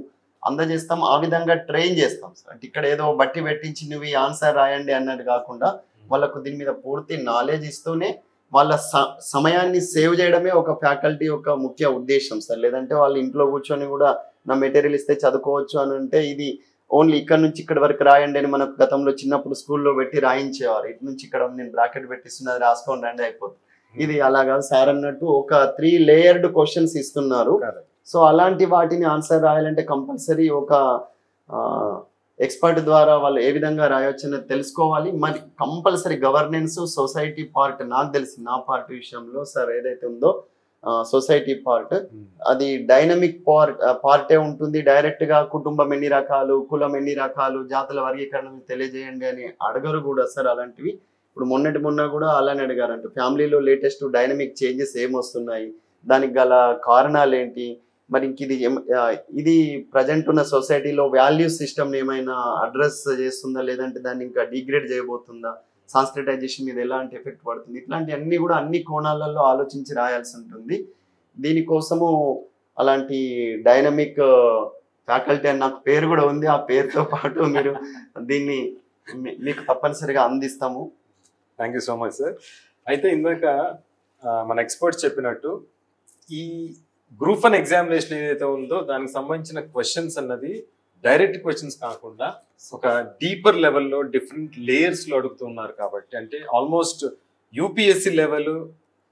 అందజేస్తాం, ఆ విధంగా ట్రైన్ చేస్తాం సార్. అంటే ఇక్కడ ఏదో బట్టి పెట్టించి నువ్వు ఈ ఆన్సర్ రాయండి అన్నట్టు కాకుండా వాళ్ళకు దీని మీద పూర్తి నాలెడ్జ్ ఇస్తూనే వాళ్ళ సమయాన్ని సేవ్ చేయడమే ఒక ఫ్యాకల్టీ యొక్క ముఖ్య ఉద్దేశం సార్. లేదంటే వాళ్ళు ఇంట్లో కూర్చొని కూడా నా మెటీరియల్ ఇస్తే చదువుకోవచ్చు అని అంటే, ఇది ఓన్లీ ఇక్కడ నుంచి ఇక్కడ వరకు రాయండి అని మనకు గతంలో చిన్నప్పుడు స్కూల్లో పెట్టి రాయించేవారు. ఇటు నుంచి ఇక్కడ నేను బ్రాకెట్ పెట్టిస్తున్నది రాసుకోండి రండి అయిపోతుంది. ఇది అలాగా సార్ అన్నట్టు ఒక 3 లేయర్డ్ క్వశ్చన్స్ ఇస్తున్నారు. సో అలాంటి వాటిని ఆన్సర్ రాయాలంటే కంపల్సరీ ఒక ఎక్స్పర్ట్ ద్వారా వాళ్ళు ఏ విధంగా రాయొచ్చు అనేది తెలుసుకోవాలి. మరి కంపల్సరీ గవర్నెన్స్, సొసైటీ పార్ట్, నాకు తెలిసి నా పార్ట్ విషయంలో సార్ ఏదైతే ఉందో సొసైటీ పార్ట్, అది డైనమిక్ పార్టే ఉంటుంది. డైరెక్ట్ గా కుటుంబం ఎన్ని రకాలు, కులం ఎన్ని రకాలు, జాతుల వర్గీకరణ తెలియజేయండి అని అడగరు కూడా సార్. అలాంటివి ఇప్పుడు మొన్న కూడా అలానే అడిగారు. అంటే ఫ్యామిలీలో లేటెస్ట్ డైనమిక్ చేంజెస్ ఏమొస్తున్నాయి, దానికి గల కారణాలు ఏంటి, మరి ఇది ప్రజెంట్ ఉన్న సొసైటీలో వాల్యూ సిస్టమ్ ఏమైనా అడ్రస్ చేస్తుందా, లేదంటే దాన్ని ఇంకా డిగ్రేడ్ చేయబోతుందా, సాంస్క్రిటైజేషన్ మీద ఎలాంటి ఎఫెక్ట్ పడుతుంది, ఇట్లాంటి అన్ని కూడా అన్ని కోణాలలో ఆలోచించి రాయాల్సి ఉంటుంది. దీనికోసము అలాంటి డైనమిక్ ఫ్యాకల్టీ అని నాకు పేరు కూడా ఉంది. ఆ పేరుతో పాటు మీరు దీన్ని మీకు తప్పనిసరిగా అందిస్తాము. Thank you so much sir. అయితే ఇందాక మన ఎక్స్పర్ట్స్ చెప్పినట్టు ఈ గ్రూప్ 1 ఎగ్జామినేషన్ ఏదైతే ఉందో దానికి సంబంధించిన క్వశ్చన్స్ అన్నది డైరెక్ట్ క్వశ్చన్స్ కాకుండా ఒక డీపర్ లెవెల్లో డిఫరెంట్ లేయర్స్లో అడుగుతున్నారు. కాబట్టి అంటే ఆల్మోస్ట్ యూపీఎస్సి లెవెల్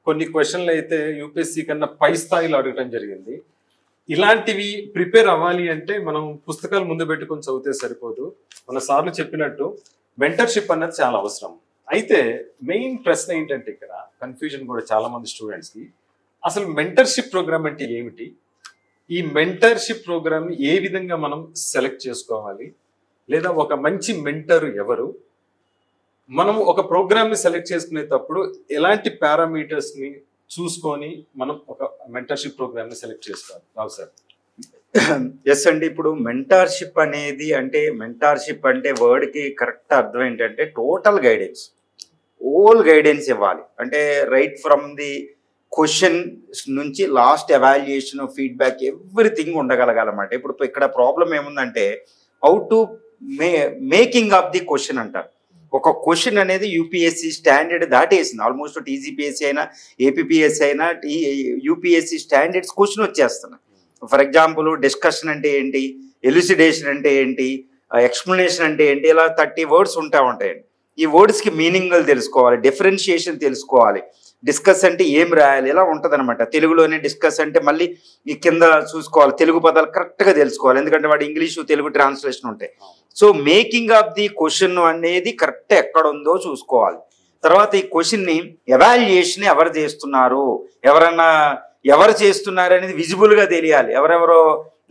కొన్ని క్వశ్చన్లు అయితే యూపీఎస్సి కన్నా పై స్థాయిలో అడగటం జరిగింది. ఇలాంటివి ప్రిపేర్ అవ్వాలి అంటే మనం పుస్తకాలు ముందు పెట్టుకొని చదివితే సరిపోదు. మన సార్లు చెప్పినట్టు మెంటర్షిప్ అన్నది చాలా అవసరం. అయితే మెయిన్ ప్రశ్న ఏంటంటే ఇక్కడ కన్ఫ్యూజన్ కూడా చాలా మంది స్టూడెంట్స్కి, అసలు మెంటర్షిప్ ప్రోగ్రామ్ అంటే ఏమిటి, ఈ మెంటర్షిప్ ప్రోగ్రామ్ ఏ విధంగా మనం సెలెక్ట్ చేసుకోవాలి, లేదా ఒక మంచి మెంటర్ ఎవరు, మనం ఒక ప్రోగ్రామ్ని సెలెక్ట్ చేసుకునేటప్పుడు ఎలాంటి పారామీటర్స్ని చూసుకొని మనం ఒక మెంటర్షిప్ ప్రోగ్రామ్ని సెలెక్ట్ చేసుకోవాలి? రావు సార్. ఎస్ అండి, ఇప్పుడు మెంటార్షిప్ అనేది, అంటే మెంటార్షిప్ అంటే వర్డ్కి కరెక్ట్ అర్థం ఏంటంటే టోటల్ గైడెన్స్, ఓల్ గైడెన్స్ ఇవ్వాలి. అంటే రైట్ ఫ్రమ్ ది క్వశ్చన్ నుంచి లాస్ట్ ఎవాల్యుయేషన్, ఫీడ్బ్యాక్, ఎవ్రీథింగ్ ఉండగలగాలన్నమాట. ఇప్పుడు ఇక్కడ ప్రాబ్లం ఏముందంటే how to making of the question అంటారు. ఒక క్వశ్చన్ అనేది యూపీఎస్సి స్టాండర్డ్ దాటేసింది. ఆల్మోస్ట్ టీజీపీఎస్సీ అయినా, ఏపీపీఎస్సీ అయినా, యూపీఎస్సి స్టాండర్డ్స్ క్వశ్చన్ వచ్చేస్తున్నాయి. ఫర్ ఎగ్జాంపుల్ డిస్కషన్ అంటే ఏంటి, ఎలిసిడేషన్ అంటే ఏంటి, ఎక్స్ప్లెనేషన్ అంటే ఏంటి, ఇలా 30 వర్డ్స్ ఉంటాయండి. ఈ వర్డ్స్కి మీనింగ్లు తెలుసుకోవాలి, డిఫరెన్షియేషన్ తెలుసుకోవాలి, డిస్కస్ అంటే ఏం రాయాలి, ఇలా ఉంటుంది అనమాట. తెలుగులోనే డిస్కస్ అంటే మళ్ళీ ఈ కింద చూసుకోవాలి, తెలుగు పదాలు కరెక్ట్గా తెలుసుకోవాలి, ఎందుకంటే వాడు ఇంగ్లీషు తెలుగు ట్రాన్స్లేషన్ ఉంటాయి. So making of the question అనేది కరెక్ట్ ఎక్కడ ఉందో చూసుకోవాలి. తర్వాత ఈ క్వశ్చన్ని ఎవాల్యుయేషన్ ఎవరు చేస్తున్నారు, ఎవరన్నా ఎవరు చేస్తున్నారు అనేది విజిబుల్గా తెలియాలి. ఎవరెవరో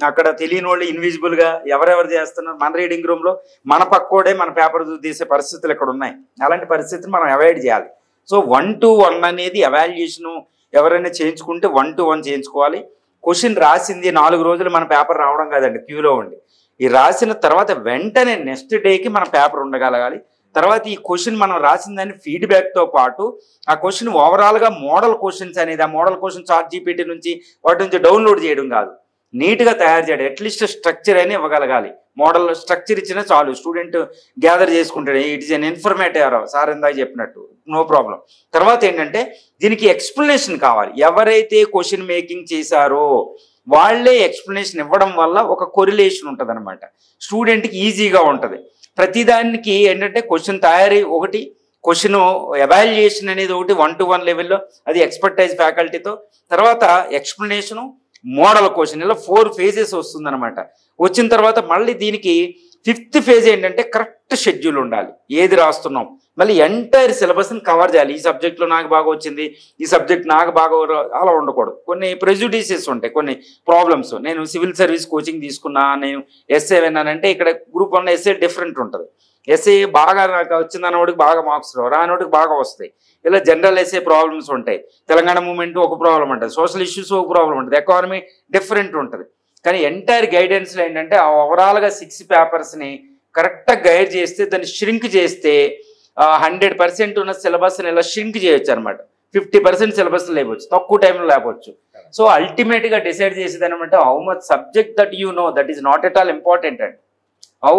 అక్కడ తెలియని వాళ్ళు ఇన్విజిబుల్గా ఎవరెవరు చేస్తున్నారు. మన రీడింగ్ రూమ్లో మన పక్కోడే మన పేపర్ తీసే పరిస్థితులు ఇక్కడ ఉన్నాయి. అలాంటి పరిస్థితిని మనం అవాయిడ్ చేయాలి. సో 1-to-1 అనేది ఎవాల్యుయేషను ఎవరైనా చేయించుకుంటే 1-to-1 చేయించుకోవాలి. క్వశ్చన్ రాసింది 4 రోజులు మన పేపర్ రావడం కాదండి, క్యూలో ఉండి ఈ రాసిన తర్వాత వెంటనే నెక్స్ట్ డేకి మన పేపర్ ఉండగలగాలి. తర్వాత ఈ క్వశ్చన్ మనం రాసిన దాన్ని ఫీడ్బ్యాక్తో పాటు ఆ క్వశ్చన్ ఓవరాల్గా మోడల్ క్వశ్చన్స్ అనేది, ఆ మోడల్ క్వశ్చన్ ChatGPT నుంచి వాటి నుంచి డౌన్లోడ్ చేయడం కాదు, నీట్గా తయారు చేయడం. అట్లీస్ట్ స్ట్రక్చర్ అని ఇవ్వగలగాలి. మోడల్ స్ట్రక్చర్ ఇచ్చినా చాలు, స్టూడెంట్ గ్యాదర్ చేసుకుంటాడు. It is an informative, sir ఇందాక చెప్పినట్టు, నో ప్రాబ్లం. తర్వాత ఏంటంటే దీనికి ఎక్స్ప్లెనేషన్ కావాలి. ఎవరైతే క్వశ్చన్ మేకింగ్ చేశారో వాళ్ళే ఎక్స్ప్లెనేషన్ ఇవ్వడం వల్ల ఒక కొరిలేషన్ ఉంటుంది అనమాట, స్టూడెంట్కి ఈజీగా ఉంటుంది. ప్రతిదానికి ఏంటంటే క్వశ్చన్ తయారీ ఒకటి, క్వశ్చన్ ఎవాల్యుయేషన్ అనేది ఒకటి 1-to-1 లెవెల్లో, అది ఎక్స్పర్టైజ్ ఫ్యాకల్టీతో. తర్వాత ఎక్స్ప్లెనేషను, మోడల్ క్వశ్చన్, ఇలా 4 phases వస్తుందన్నమాట. వచ్చిన తర్వాత మళ్ళీ దీనికి 5th phase ఏంటంటే కరెక్ట్ షెడ్యూల్ ఉండాలి. ఏది రాస్తున్నాం మళ్ళీ ఎంటైర్ సిలబస్ని కవర్ చేయాలి. ఈ సబ్జెక్ట్లో నాకు బాగా వచ్చింది, ఈ సబ్జెక్ట్ నాకు బాగా అలా ఉండకూడదు. కొన్ని ప్రెజుడిసెస్ ఉంటాయి, కొన్ని ప్రాబ్లమ్స్. నేను సివిల్ సర్వీస్ కోచింగ్ తీసుకున్నా, నేను ఎస్ఏ విన్నానంటే ఇక్కడ గ్రూప్ 1 ఎస్ఏ డిఫరెంట్ ఉంటుంది. ఎస్ఏ బాగా నాకు వచ్చిందన్నవాడికి బాగా మార్క్స్ రావు, రానోడికి బాగా వస్తాయి. ఇలా జనరల్ ఎస్ఏ ప్రాబ్లమ్స్ ఉంటాయి. తెలంగాణ మూమెంట్ ఒక ప్రాబ్లం ఉంటుంది, సోషల్ ఇష్యూస్ ఒక ప్రాబ్లం ఉంటుంది, ఎకానమీ డిఫరెంట్ ఉంటుంది. కానీ ఎంటైర్ గైడెన్స్లో ఏంటంటే ఆ ఓవరాల్గా 6 పేపర్స్ని కరెక్ట్గా గైడ్ చేస్తే, దాన్ని ష్రింక్ చేస్తే 100% ఉన్న సిలబస్ని ఇలా ష్రింక్ చేయొచ్చు అనమాట. 50% సిలబస్ లేవచ్చు, తక్కువ టైంలో లేకపోవచ్చు. సో అల్టిమేట్గా డిసైడ్ చేసేది అనమాట how much subject that you know, that is not at all important అండి. హౌ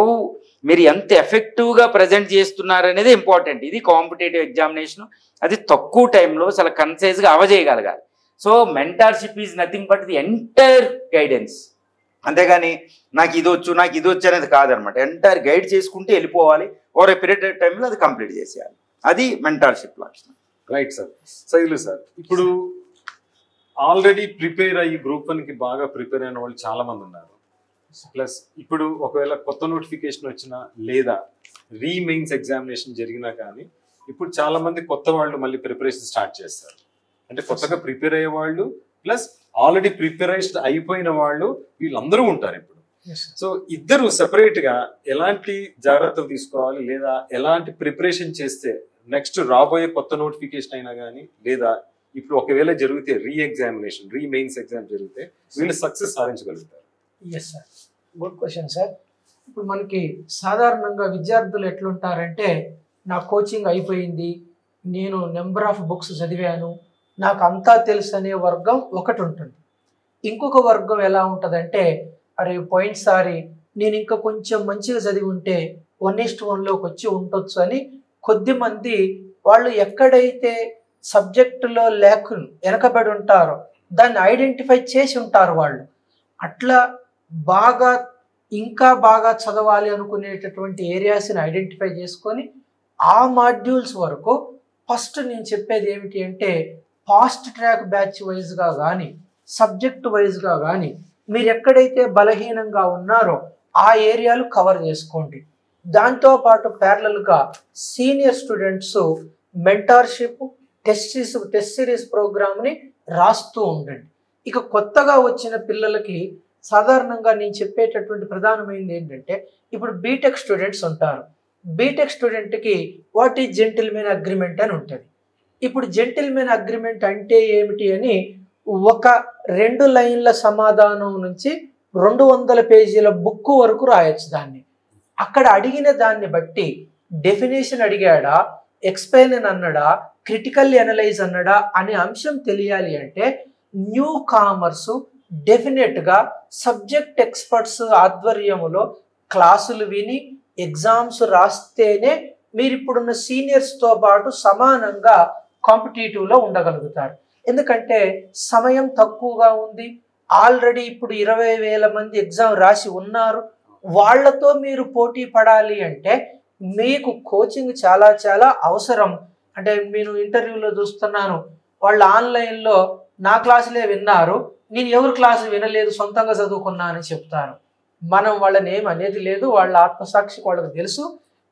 మీరు ఎంత ఎఫెక్టివ్గా ప్రజెంట్ చేస్తున్నారు అనేది ఇంపార్టెంట్. ఇది కాంపిటేటివ్ ఎగ్జామినేషన్, అది తక్కువ టైంలో చాలా కన్సైజ్గా అవజేయగలగాలి. So mentorship is nothing but the entire guidance. అంతేగాని నాకు ఇది వచ్చు అనేది కాదనమాట. ఎంటైర్ గైడ్ చేసుకుంటే వెళ్ళిపోవాలి, ఓవర్ ఏ పీరియడ్ ఆఫ్ టైంలో అది కంప్లీట్ చేసేయాలి. అది మెంటార్షిప్ లక్షణం. Right sir. సైలు సార్, ఇప్పుడు ఆల్రెడీ ప్రిపేర్ అయ్యి గ్రూప్ 1కి బాగా ప్రిపేర్ అయిన వాళ్ళు చాలా మంది ఉన్నారు. ప్లస్ ఇప్పుడు ఒకవేళ కొత్త నోటిఫికేషన్ వచ్చినా లేదా రీమెయిన్స్ ఎగ్జామినేషన్ జరిగినా కానీ ఇప్పుడు చాలా మంది కొత్త వాళ్ళు మళ్ళీ ప్రిపరేషన్ స్టార్ట్ చేస్తారు. అంటే కొత్తగా ప్రిపేర్ అయ్యే వాళ్ళు ప్లస్ ఆల్రెడీ ప్రిపరేషన్ అయిపోయిన వాళ్ళు, వీళ్ళందరూ ఉంటారు ఇప్పుడు. సో ఇద్దరు సెపరేట్ గా ఎలాంటి జాగ్రత్తలు తీసుకోవాలి, లేదా ఎలాంటి ప్రిపరేషన్ చేస్తే నెక్స్ట్ రాబోయే కొత్త నోటిఫికేషన్ అయినా కానీ, లేదా ఇప్పుడు ఒకవేళ జరిగితే రీమెయిన్స్ ఎగ్జామ్ జరిగితే వీళ్ళు సక్సెస్ సాధించగలుగుతారు? Yes sir, good question sir. ఇప్పుడు మనకి సాధారణంగా విద్యార్థులు ఎట్లుంటారంటే, నా కోచింగ్ అయిపోయింది, నేను నెంబర్ ఆఫ్ బుక్స్ చదివాను, నాకు అంతా తెలుసు అనే వర్గం ఒకటి ఉంటుంది. ఇంకొక వర్గం ఎలా ఉంటుందంటే, అరే పోయినసారి నేను ఇంకా కొంచెం మంచిగా చదివి ఉంటే 1:1లోకి వచ్చి ఉండొచ్చు అని కొద్దిమంది వాళ్ళు ఎక్కడైతే సబ్జెక్టులో వెనకబడి ఉంటారో దాన్ని ఐడెంటిఫై చేసి ఉంటారు. వాళ్ళు అట్లా బాగా ఇంకా బాగా చదవాలి అనుకునేటటువంటి ఏరియాస్ని ఐడెంటిఫై చేసుకొని ఆ మాడ్యూల్స్ వరకు ఫస్ట్ నేను చెప్పేది ఏమిటి అంటే, ఫాస్ట్ ట్రాక్ బ్యాచ్ వైజ్గా కానీ సబ్జెక్ట్ వైజ్గా కానీ మీరు ఎక్కడైతే బలహీనంగా ఉన్నారో ఆ ఏరియాలు కవర్ చేసుకోండి. దాంతోపాటు ప్యారలల్గా senior students mentorship test series ప్రోగ్రామ్ని రాస్తూ ఉండండి. ఇక కొత్తగా వచ్చిన పిల్లలకి సాధారణంగా నేను చెప్పేటటువంటి ప్రధానమైనది ఏంటంటే, ఇప్పుడు బీటెక్ స్టూడెంట్స్ ఉంటారు. బీటెక్ స్టూడెంట్కి వాట్ ఈజ్ జెంటిల్మెన్ అగ్రిమెంట్ అని ఉంటుంది. ఇప్పుడు జెంటిల్మెన్ అగ్రిమెంట్ అంటే ఏమిటి అని ఒక 2 లైన్ల సమాధానం నుంచి 200 పేజీల బుక్ వరకు రాయొచ్చు. దాన్ని అక్కడ అడిగిన దాన్ని బట్టి డెఫినేషన్ అడిగాడా, ఎక్స్ప్లెయిన్ అన్నాడా, క్రిటికల్ అనలైజ్ అన్నాడా అనే అంశం తెలియాలి అంటే న్యూ కామర్స్ డెఫినెట్గా సబ్జెక్ట్ ఎక్స్పర్ట్స్ ఆధ్వర్యములో క్లాసులు విని ఎగ్జామ్స్ రాస్తేనే మీరు ఇప్పుడున్న సీనియర్స్తో పాటు సమానంగా కాంపిటేటివ్లో ఉండగలుగుతారు. ఎందుకంటే సమయం తక్కువగా ఉంది. ఆల్రెడీ ఇప్పుడు 20,000 మంది ఎగ్జామ్ రాసి ఉన్నారు. వాళ్లతో మీరు పోటీ పడాలి అంటే మీకు కోచింగ్ చాలా చాలా అవసరం. అంటే నేను ఇంటర్వ్యూలో చూస్తున్నాను, వాళ్ళు ఆన్లైన్లో నా క్లాసులే విన్నారు, నేను ఎవరి క్లాసు వినలేదు, సొంతంగా చదువుకున్నా అని చెప్తారు. మనం వాళ్ళని ఏం అనేది లేదు, వాళ్ళ ఆత్మసాక్షికి వాళ్ళకి తెలుసు.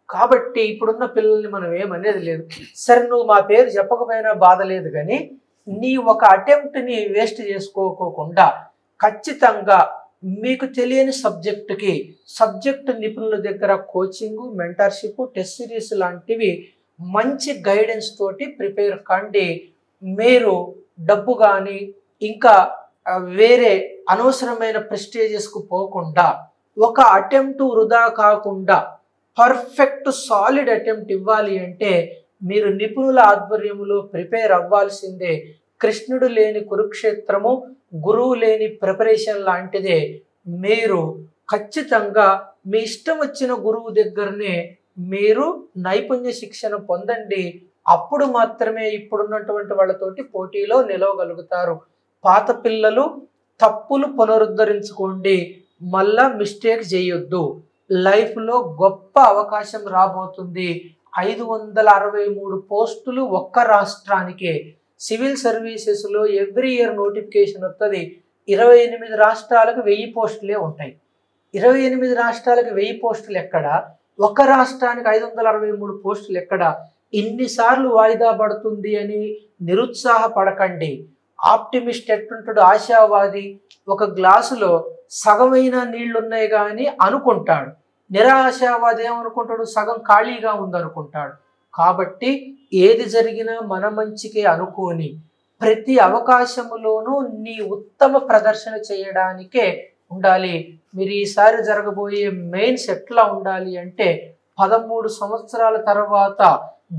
కాబట్టి ఇప్పుడున్న పిల్లల్ని మనం ఏమనేది లేదు. సరే నువ్వు మా పేరు చెప్పకపోయినా బాధ లేదు, కానీ నీ ఒక అటెంప్ట్ని వేస్ట్ చేసుకోకుండా ఖచ్చితంగా మీకు తెలియని సబ్జెక్టుకి సబ్జెక్ట్ నిపుణుల దగ్గర కోచింగ్, మెంటర్షిప్, టెస్ట్ సిరీస్ లాంటివి మంచి గైడెన్స్ తోటి ప్రిపేర్ కండి. మీరు డబ్బు కానీ ఇంకా వేరే అనవసరమైన ప్రెస్టేజెస్కు పోకుండా ఒక అటెంప్ట్ వృధా కాకుండా పర్ఫెక్ట్ సాలిడ్ అటెంప్ట్ ఇవ్వాలి అంటే మీరు నిపుణుల ఆధ్వర్యంలో ప్రిపేర్ అవ్వాల్సిందే. కృష్ణుడు లేని కురుక్షేత్రము, గురువు లేని ప్రిపరేషన్ లాంటిదే. మీరు ఖచ్చితంగా మీ ఇష్టం వచ్చిన గురువు దగ్గరనే మీరు నైపుణ్య శిక్షణ పొందండి. అప్పుడు మాత్రమే ఇప్పుడున్నటువంటి వాళ్ళతోటి పోటీలో నిలవగలుగుతారు. పాత పిల్లలు తప్పులు పునరుద్ధరించుకోండి, మళ్ళా మిస్టేక్ చేయొద్దు. లైఫ్లో గొప్ప అవకాశం రాబోతుంది. 563 పోస్టులు ఒక్క రాష్ట్రానికే. సివిల్ సర్వీసెస్లో ఎవ్రీ ఇయర్ నోటిఫికేషన్ వస్తుంది. 28 రాష్ట్రాలకు 1000 పోస్టులే ఉంటాయి. 28 రాష్ట్రాలకు 1000 పోస్టులు ఎక్కడ? ఒక రాష్ట్రానికి 563 పోస్టులు ఎక్కడ? ఇన్నిసార్లు వాయిదా పడుతుంది అని నిరుత్సాహపడకండి. ఆప్టిమిస్ట్ ఎట్టుంటాడు? ఆశావాది ఒక గ్లాసులో సగమైన నీళ్లున్నాయి కానీ అనుకుంటాడు. నిరాశావాది ఏమనుకుంటాడు? సగం ఖాళీగా ఉందనుకుంటాడు. కాబట్టి ఏది జరిగినా మన మంచికే అనుకోని ప్రతి అవకాశములోనూ నీ ఉత్తమ ప్రదర్శన చేయడానికే ఉండాలి. మీరు ఈసారి జరగబోయే మెయిన్స్ ఎట్లా ఉండాలి అంటే 13 సంవత్సరాల తర్వాత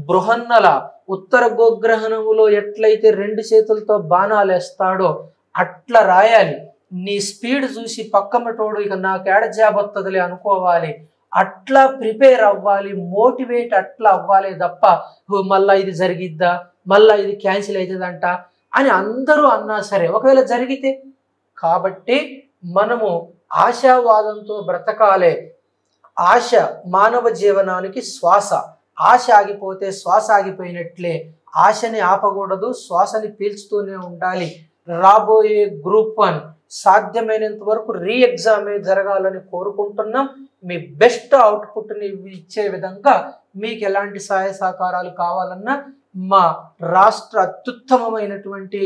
బృహన్నల ఉత్తర గోగ్రహణములో ఎట్లయితే 2 చేతులతో బాణాలు వేస్తాడో అట్లా రాయాలి. నీ స్పీడ్ చూసి పక్కమటోడు ఇక నాకేడ జాబ్ వస్తుందిలే అనుకోవాలి. అట్లా ప్రిపేర్ అవ్వాలి, మోటివేట్ అట్లా అవ్వాలి తప్ప మళ్ళా ఇది జరిగిద్దా, మళ్ళా ఇది క్యాన్సిల్ అవుతుందంట అని అందరూ అన్నా సరే ఒకవేళ జరిగితే. కాబట్టి మనము ఆశావాదంతో బ్రతకాలే. ఆశ మానవ జీవనానికి శ్వాస. ఆశ ఆగిపోతే శ్వాస ఆగిపోయినట్లే. ఆశని ఆపకూడదు, శ్వాసని పీల్చుతూనే ఉండాలి. రాబోయే గ్రూప్ 1 సాధ్యమైనంత వరకు ఎగ్జామే జరగాలని కోరుకుంటున్నాం. మీ బెస్ట్ అవుట్పుట్ని ఇచ్చే విధంగా మీకు ఎలాంటి సహాయ సహకారాలు కావాలన్నా మా రాష్ట్ర అత్యుత్తమమైనటువంటి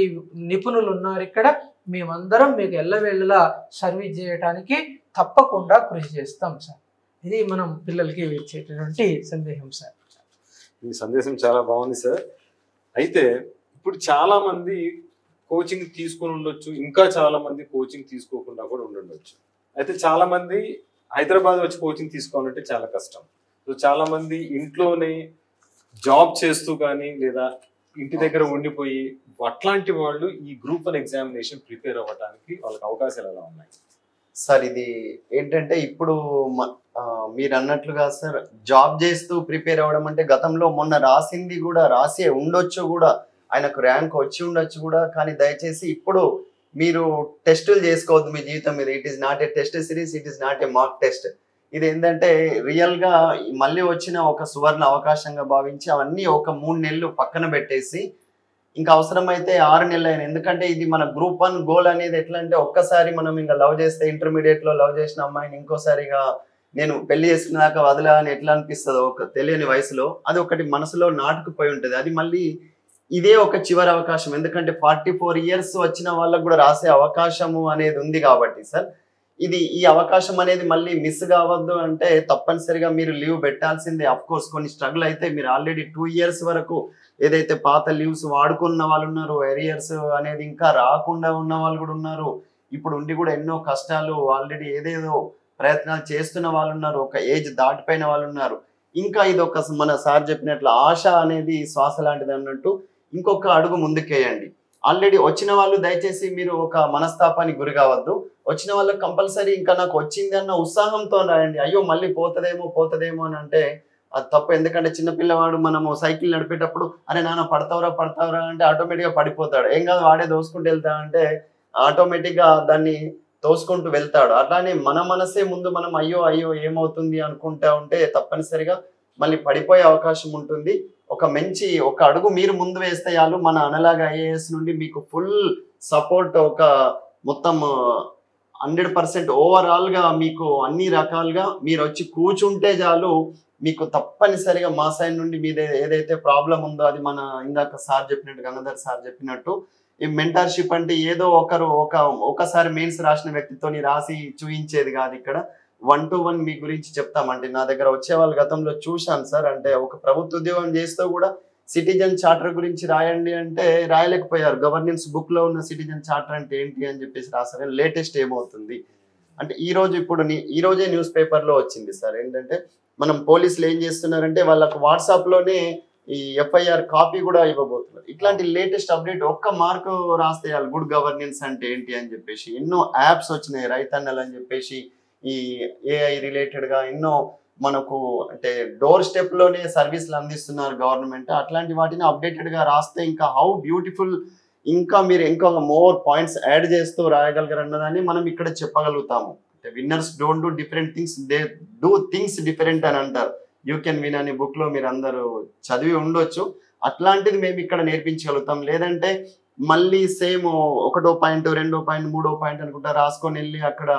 నిపుణులు ఉన్నారు ఇక్కడ. మేమందరం మీకు ఎల్లవేళలా సర్వీస్ చేయడానికి తప్పకుండా కృషి చేస్తాం సార్. ఇది మనం పిల్లలకి ఇచ్చేటటువంటి సందేశం సార్. ఈ సందేశం చాలా బాగుంది సార్. అయితే ఇప్పుడు చాలా మంది కోచింగ్ తీసుకుని ఉండొచ్చు, ఇంకా చాలా మంది కోచింగ్ తీసుకోకుండా కూడా ఉండొచ్చు. అయితే చాలా మంది హైదరాబాద్ వచ్చి కోచింగ్ తీసుకోవాలంటే చాలా కష్టం. సో చాలా మంది ఇంట్లోనే జాబ్ చేస్తూ కానీ లేదా ఇంటి దగ్గర ఉండిపోయి అట్లాంటి వాళ్ళు ఈ గ్రూప్ 1 ఎగ్జామినేషన్ ప్రిపేర్ అవ్వడానికి వాళ్ళకి అవకాశాలు ఎలా ఉన్నాయి సార్? ఇది ఏంటంటే ఇప్పుడు మీరు అన్నట్లుగా సార్ జాబ్ చేస్తూ ప్రిపేర్ అవ్వడం అంటే గతంలో మొన్న రాసింది కూడా రాసే ఉండొచ్చు కూడా, ఆయనకు ర్యాంక్ వచ్చి ఉండొచ్చు కూడా. కానీ దయచేసి ఇప్పుడు మీరు టెస్టులు చేసుకోవద్దు మీ జీవితం మీద. It is not a test series, it is not a mark test. ఇది ఏంటంటే రియల్గా మళ్ళీ వచ్చిన ఒక సువర్ణ అవకాశంగా భావించి అవన్నీ ఒక 3 నెలలు పక్కన పెట్టేసి ఇంకా అవసరమైతే 6 నెలలు అయినా. ఎందుకంటే ఇది మన గ్రూప్ 1 గోల్ అనేది ఎట్లా అంటే ఒక్కసారి మనం ఇంకా లవ్ చేస్తే ఇంటర్మీడియట్లో లవ్ చేసిన అమ్మాయిని ఇంకోసారిగా నేను పెళ్లి చేసుకున్నాక వదలా అని ఎట్లా అనిపిస్తుందో ఒక తెలియని వయసులో అది ఒకటి మనసులో నాటుకుపోయి ఉంటుంది. అది మళ్ళీ ఇదే ఒక చివరి అవకాశం. ఎందుకంటే 44 ఇయర్స్ వచ్చిన వాళ్ళకు కూడా రాసే అవకాశము అనేది ఉంది కాబట్టి సార్ ఈ అవకాశం అనేది మళ్ళీ మిస్ కావద్దు అంటే తప్పనిసరిగా మీరు లీవ్ పెట్టాల్సిందే. అఫ్ కోర్స్ కొన్ని స్ట్రగుల్ అయితే మీరు ఆల్రెడీ 2 ఇయర్స్ వరకు ఏదైతే పాత లీవ్స్ వాడుకున్న వాళ్ళు ఉన్నారు, ఎరియర్స్ అనేది ఇంకా రాకుండా ఉన్న వాళ్ళు కూడా ఉన్నారు. ఇప్పుడు ఉండి కూడా ఎన్నో కష్టాలు ఆల్రెడీ ఏదేదో ప్రయత్నాలు చేస్తున్న వాళ్ళు ఉన్నారు, ఒక ఏజ్ దాటిపోయిన వాళ్ళు ఉన్నారు. ఇంకా ఇది ఒక మన సార్ చెప్పినట్లు ఆశ అనేది శ్వాస లాంటిది అన్నట్టు ఇంకొక అడుగు ముందుకేయండి. ఆల్రెడీ వచ్చిన వాళ్ళు దయచేసి మీరు ఒక మనస్తాపానికి గురి కావద్దు. వచ్చిన వాళ్ళకి కంపల్సరీ ఇంకా నాకు వచ్చింది అన్న ఉత్సాహంతో రాయండి. అయ్యో మళ్ళీ పోతుందేమో అని అంటే అది తప్పు. ఎందుకంటే చిన్నపిల్లవాడు మనము సైకిల్ నడిపేటప్పుడు అరే నాన్న పడతావురా అంటే ఆటోమేటిక్గా పడిపోతాడు. ఏం కాదు వాడే దోసుకుంటూ వెళ్తా అంటే ఆటోమేటిక్గా దాన్ని తోసుకుంటూ వెళ్తాడు. అట్లానే మన మనసే ముందు మనం అయ్యో ఏమవుతుంది అనుకుంటా ఉంటే తప్పనిసరిగా మళ్ళీ పడిపోయే అవకాశం ఉంటుంది. ఒక అడుగు మీరు ముందు వేస్తే చాలు. మన అనలాగా IAS నుండి మీకు ఫుల్ సపోర్ట్ ఒక మొత్తం 100% ఓవరాల్ గా మీకు అన్ని రకాలుగా మీరు వచ్చి కూర్చుంటే చాలు, మీకు తప్పనిసరిగా మా సైడ్ నుండి మీదే ఏదైతే ప్రాబ్లం ఉందో అది మన ఇందాక సార్ చెప్పినట్టు, గంగాధర్ సార్ చెప్పినట్టు, ఈ మెంటర్షిప్ అంటే ఏదో ఒకసారి మెయిన్స్ రాసిన వ్యక్తితో రాసి చూయించేది కాదు. ఇక్కడ 1-to-1 మీ గురించి చెప్తామంటే నా దగ్గర వచ్చే వాళ్ళ గతంలో చూశాను సార్. అంటే ఒక ప్రభుత్వ ఉద్యోగం చేస్తూ కూడా సిటిజన్ చార్టర్ గురించి రాయండి అంటే రాయలేకపోయారు. గవర్నెన్స్ బుక్ లో ఉన్న సిటిజన్ చార్టర్ అంటే ఏంటి అని చెప్పేసి రాశారు. లేటెస్ట్ ఏమవుతుంది అంటే ఈ రోజే న్యూస్ పేపర్ లో వచ్చింది సార్. ఏంటంటే మనం పోలీసులు ఏం చేస్తున్నారంటే వాళ్ళకు వాట్సాప్ లోనే ఈ FIR కాపీ కూడా ఇవ్వబోతున్నారు. ఇట్లాంటి లేటెస్ట్ అప్డేట్ ఒక్క మార్కు రాస్తే గుడ్ గవర్నెన్స్ అంటే ఏంటి అని చెప్పేసి ఎన్నో యాప్స్ వచ్చినాయి. రైతన్నలు అని చెప్పేసి ఈ AI రిలేటెడ్ గా ఎన్నో మనకు అంటే డోర్ స్టెప్ లోనే సర్వీసులు అందిస్తున్నారు గవర్నమెంట్. అట్లాంటి వాటిని అప్డేటెడ్ గా రాస్తే ఇంకా హౌ బ్యూటిఫుల్, ఇంకా మీరు ఇంకా మోర్ పాయింట్స్ యాడ్ చేస్తూ రాయగలగరు అన్నదాన్ని మనం ఇక్కడ చెప్పగలుగుతాము. అంటే winners don't do different things, they do things different అని అంటారు. యూ కెన్ విన్ అనే బుక్ లో మీరు అందరూ చదివి ఉండొచ్చు. అట్లాంటిది మేము ఇక్కడ నేర్పించగలుగుతాం. లేదంటే మళ్ళీ సేమ్ 1వ పాయింట్ 2వ పాయింట్ 3వ పాయింట్ అనుకుంటా రాసుకొని వెళ్ళి అక్కడ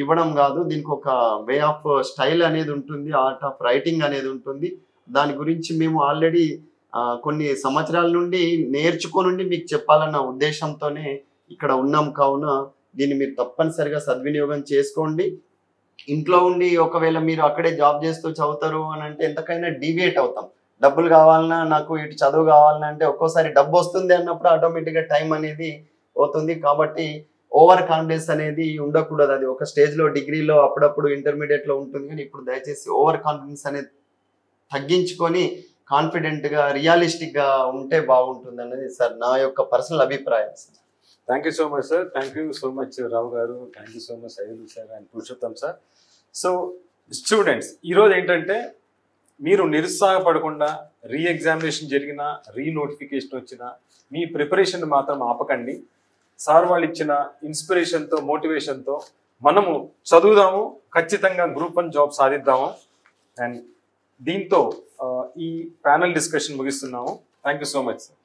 ఇవ్వడం కాదు. దీనికి ఒక వే ఆఫ్ స్టైల్ అనేది ఉంటుంది, ఆర్ట్ ఆఫ్ రైటింగ్ అనేది ఉంటుంది. దాని గురించి మేము ఆల్రెడీ కొన్ని సంవత్సరాల నుండి నేర్చుకొని మీకు చెప్పాలన్న ఉద్దేశంతోనే ఇక్కడ ఉన్నాం. కావున దీన్ని మీరు తప్పనిసరిగా సద్వినియోగం చేసుకోండి. ఇంట్లో ఉండి ఒకవేళ మీరు అక్కడే జాబ్ చేస్తూ చదువుతారు అని అంటే ఎంతకైనా డీవియేట్ అవుతాం. డబ్బులు కావాలన్నా, నాకు ఇటు చదువు కావాలన్నా అంటే ఒక్కోసారి డబ్బు వస్తుంది అన్నప్పుడు ఆటోమేటిక్గా టైం అనేది అవుతుంది. కాబట్టి ఓవర్ కాన్ఫిడెన్స్ అనేది ఉండకూడదు. అది ఒక స్టేజ్లో డిగ్రీలో అప్పుడప్పుడు ఇంటర్మీడియట్లో ఉంటుంది, కానీ ఇప్పుడు దయచేసి ఓవర్ కాన్ఫిడెన్స్ అనేది తగ్గించుకొని కాన్ఫిడెంట్గా రియలిస్టిక్గా ఉంటే బాగుంటుంది అన్నది సార్ నా యొక్క పర్సనల్ అభిప్రాయం సార్. Thank you so much sir. Thank you so much Rao గారు. Thank you so much Sailu sir and Purushottam sir. So students, ఈరోజు ఏంటంటే మీరు నిరుత్సాహపడకుండా రీఎగ్జామినేషన్ జరిగినా, రీనోటిఫికేషన్ వచ్చినా మీ ప్రిపరేషన్ మాత్రం ఆపకండి. సార్ వాళ్ళు ఇచ్చిన ఇన్స్పిరేషన్తో, మోటివేషన్తో మనము చదువుదాము, ఖచ్చితంగా గ్రూప్ 1 జాబ్ సాధిద్దాము. అండ్ దీంతో ఈ ప్యానల్ డిస్కషన్ ముగిస్తున్నాము. Thank you so much sir.